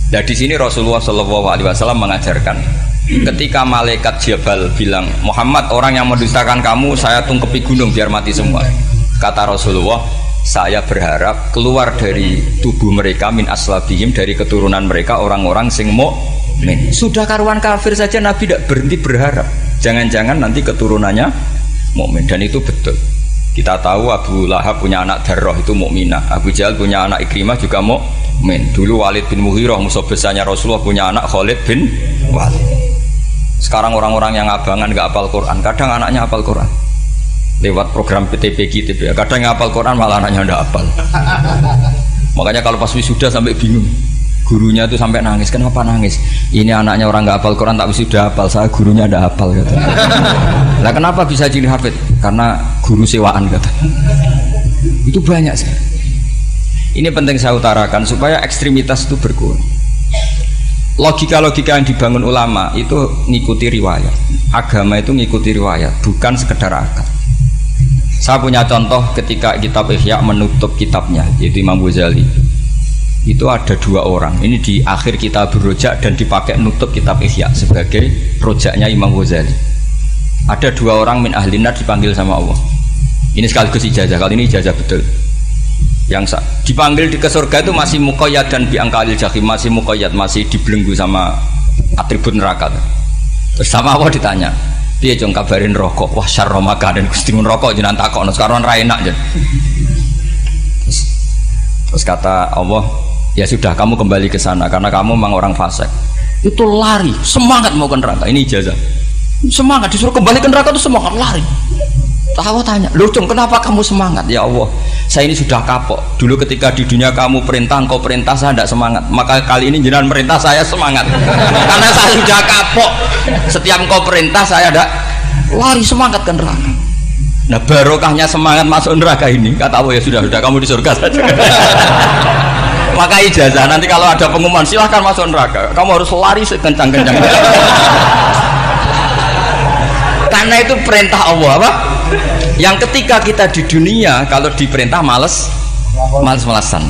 Nah di sini Rasulullah SAW mengajarkan, ketika malaikat Jabal bilang Muhammad, orang yang mendustakan kamu saya tungkepi gunung biar mati semua. Kata Rasulullah, saya berharap keluar dari tubuh mereka min aslabihim, dari keturunan mereka orang-orang sing mukmin. Sudah karuan kafir saja Nabi tidak berhenti berharap, jangan-jangan nanti keturunannya mukmin. Dan itu betul. Kita tahu Abu Lahab punya anak Darrah itu mukminah, Abu Jahal punya anak Ikrimah juga mukmin. Dulu Walid bin Mughirah musuh besarnya Rasulullah punya anak Khalid bin Walid. Sekarang orang-orang yang abangan nggak hafal Quran, kadang anaknya hafal Quran lewat program PTPG, kadang yang hafal Quran malah anaknya nggak hafal. Makanya kalau pas wisuda sampai bingung, gurunya itu sampai nangis. Kenapa nangis? Ini anaknya orang nggak hafal Quran tak wisuda hafal, saya gurunya nggak hafal kata. Lah kenapa bisa jadi hafid? Karena guru sewaan kata. Itu banyak sekali. Ini penting saya utarakan supaya ekstremitas itu berkurang. Logika-logika yang dibangun ulama itu ngikuti riwayat. Agama itu ngikuti riwayat, bukan sekedar akal. Saya punya contoh ketika kitab Ihya menutup kitabnya, yaitu Imam Ghazali. Itu ada dua orang. Ini di akhir kitab Rojak dan dipakai nutup kitab Ihya sebagai rojaknya Imam Ghazali. Ada dua orang min ahli nar dipanggil sama Allah. Ini sekaligus ijazah, kali ini ijazah betul. Yang dipanggil ke surga itu masih muqayyad dan biangkalil jahim, masih muqayyad, masih dibelenggu sama atribut neraka. Terus sama Allah ditanya, dia jong kabarin rokok, wah syarro makanan kustingun rokok jenang takok, sekarang ra enak jen. Terus kata Allah, ya sudah kamu kembali ke sana karena kamu memang orang fasik. Itu lari, semangat mau ke neraka. Ini ijazah. Semangat disuruh kembali ke neraka itu semangat lari. Allah tanya, loh Cung, kenapa kamu semangat? Ya Allah, saya ini sudah kapok. Dulu ketika di dunia kamu perintah, engkau perintah, saya tidak semangat. Maka kali ini jenengan perintah, saya semangat. Karena saya sudah kapok. Setiap engkau perintah, saya ada lari semangat ke neraka. Nah barokahnya semangat masuk neraka ini, kata Allah, ya sudah kamu di surga saja. Maka ijazah, nanti kalau ada pengumuman, silahkan masuk neraka. Kamu harus lari sekencang-kencang. Karena itu perintah Allah, apa? Yang ketika kita di dunia kalau diperintah males-malesan.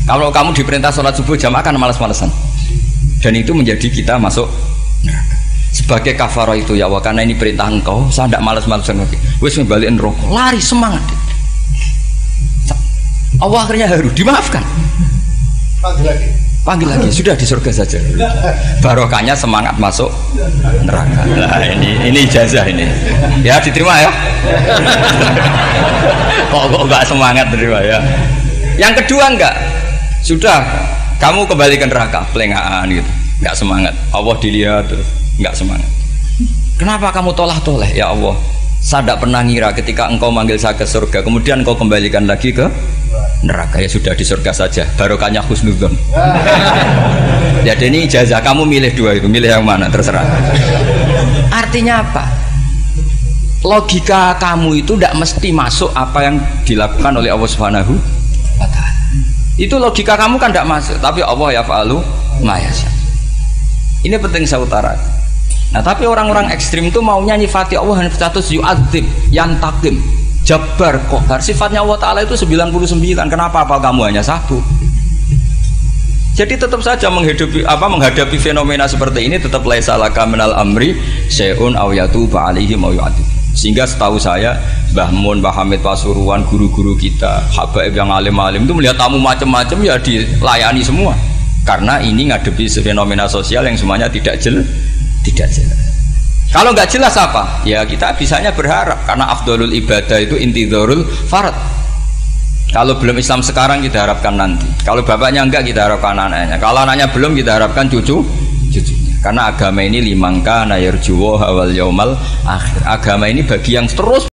Kalau kamu diperintah sholat subuh jamaah kan males-malesan. Dan itu menjadi kita masuk neraka. Sebagai kafarah itu ya Allah, karena ini perintah engkau, saya tidak males-malesan lagi. Wes ngembaliin rokok, lari semangat. Allah akhirnya haru, dimaafkan. Panggil lagi, sudah di surga saja. Barokahnya semangat masuk neraka. Nah, ini ijazah ini. Ya diterima ya. Kok enggak semangat terima ya. Yang kedua enggak. Sudah kamu kembali ke neraka, pelengahan gitu. Enggak semangat. Allah dilihat terus enggak semangat. Kenapa kamu toleh-toleh? Ya Allah, saya tidak pernah ngira ketika engkau manggil saya ke surga, kemudian engkau kembalikan lagi ke neraka. Ya sudah di surga saja, barokahnya husnudzon. Jadi ini ijazah, kamu milih dua itu, milih yang mana terserah. Artinya apa? logika kamu itu tidak mesti masuk apa yang dilakukan oleh Allah Subhanahu wa ta'ala. Itu logika kamu kan tidak masuk, tapi Allah yaf'alu ma yasha. Ini penting saya utarakan. Nah, tapi orang-orang ekstrim itu maunya nyifati Allah dengan status yu'adzib, yantaqim, jabbar, qahar. Sifatnya Allah Ta'ala itu 99. Kenapa apa kamu hanya satu? Jadi tetap saja menghadapi fenomena seperti ini tetap laisa laka minal amri syai'un aw yatuba alaihi ma yu'adzib. Sehingga setahu saya Mbah Mun, Mbah Hamid Pasuruan, guru-guru kita, habaib yang alim-alim itu melihat tamu macam-macam ya dilayani semua. Karena ini ngadepi fenomena sosial yang semuanya tidak jelas. Kalau nggak jelas apa? Ya kita bisanya berharap karena afdolul ibadah itu intidharul farad. Kalau belum Islam sekarang kita harapkan nanti. Kalau bapaknya enggak kita harapkan anaknya. Kalau anaknya belum kita harapkan cucunya. Karena agama ini limangka nayarjuwa wal yaumal akhir. Agama ini bagi yang terus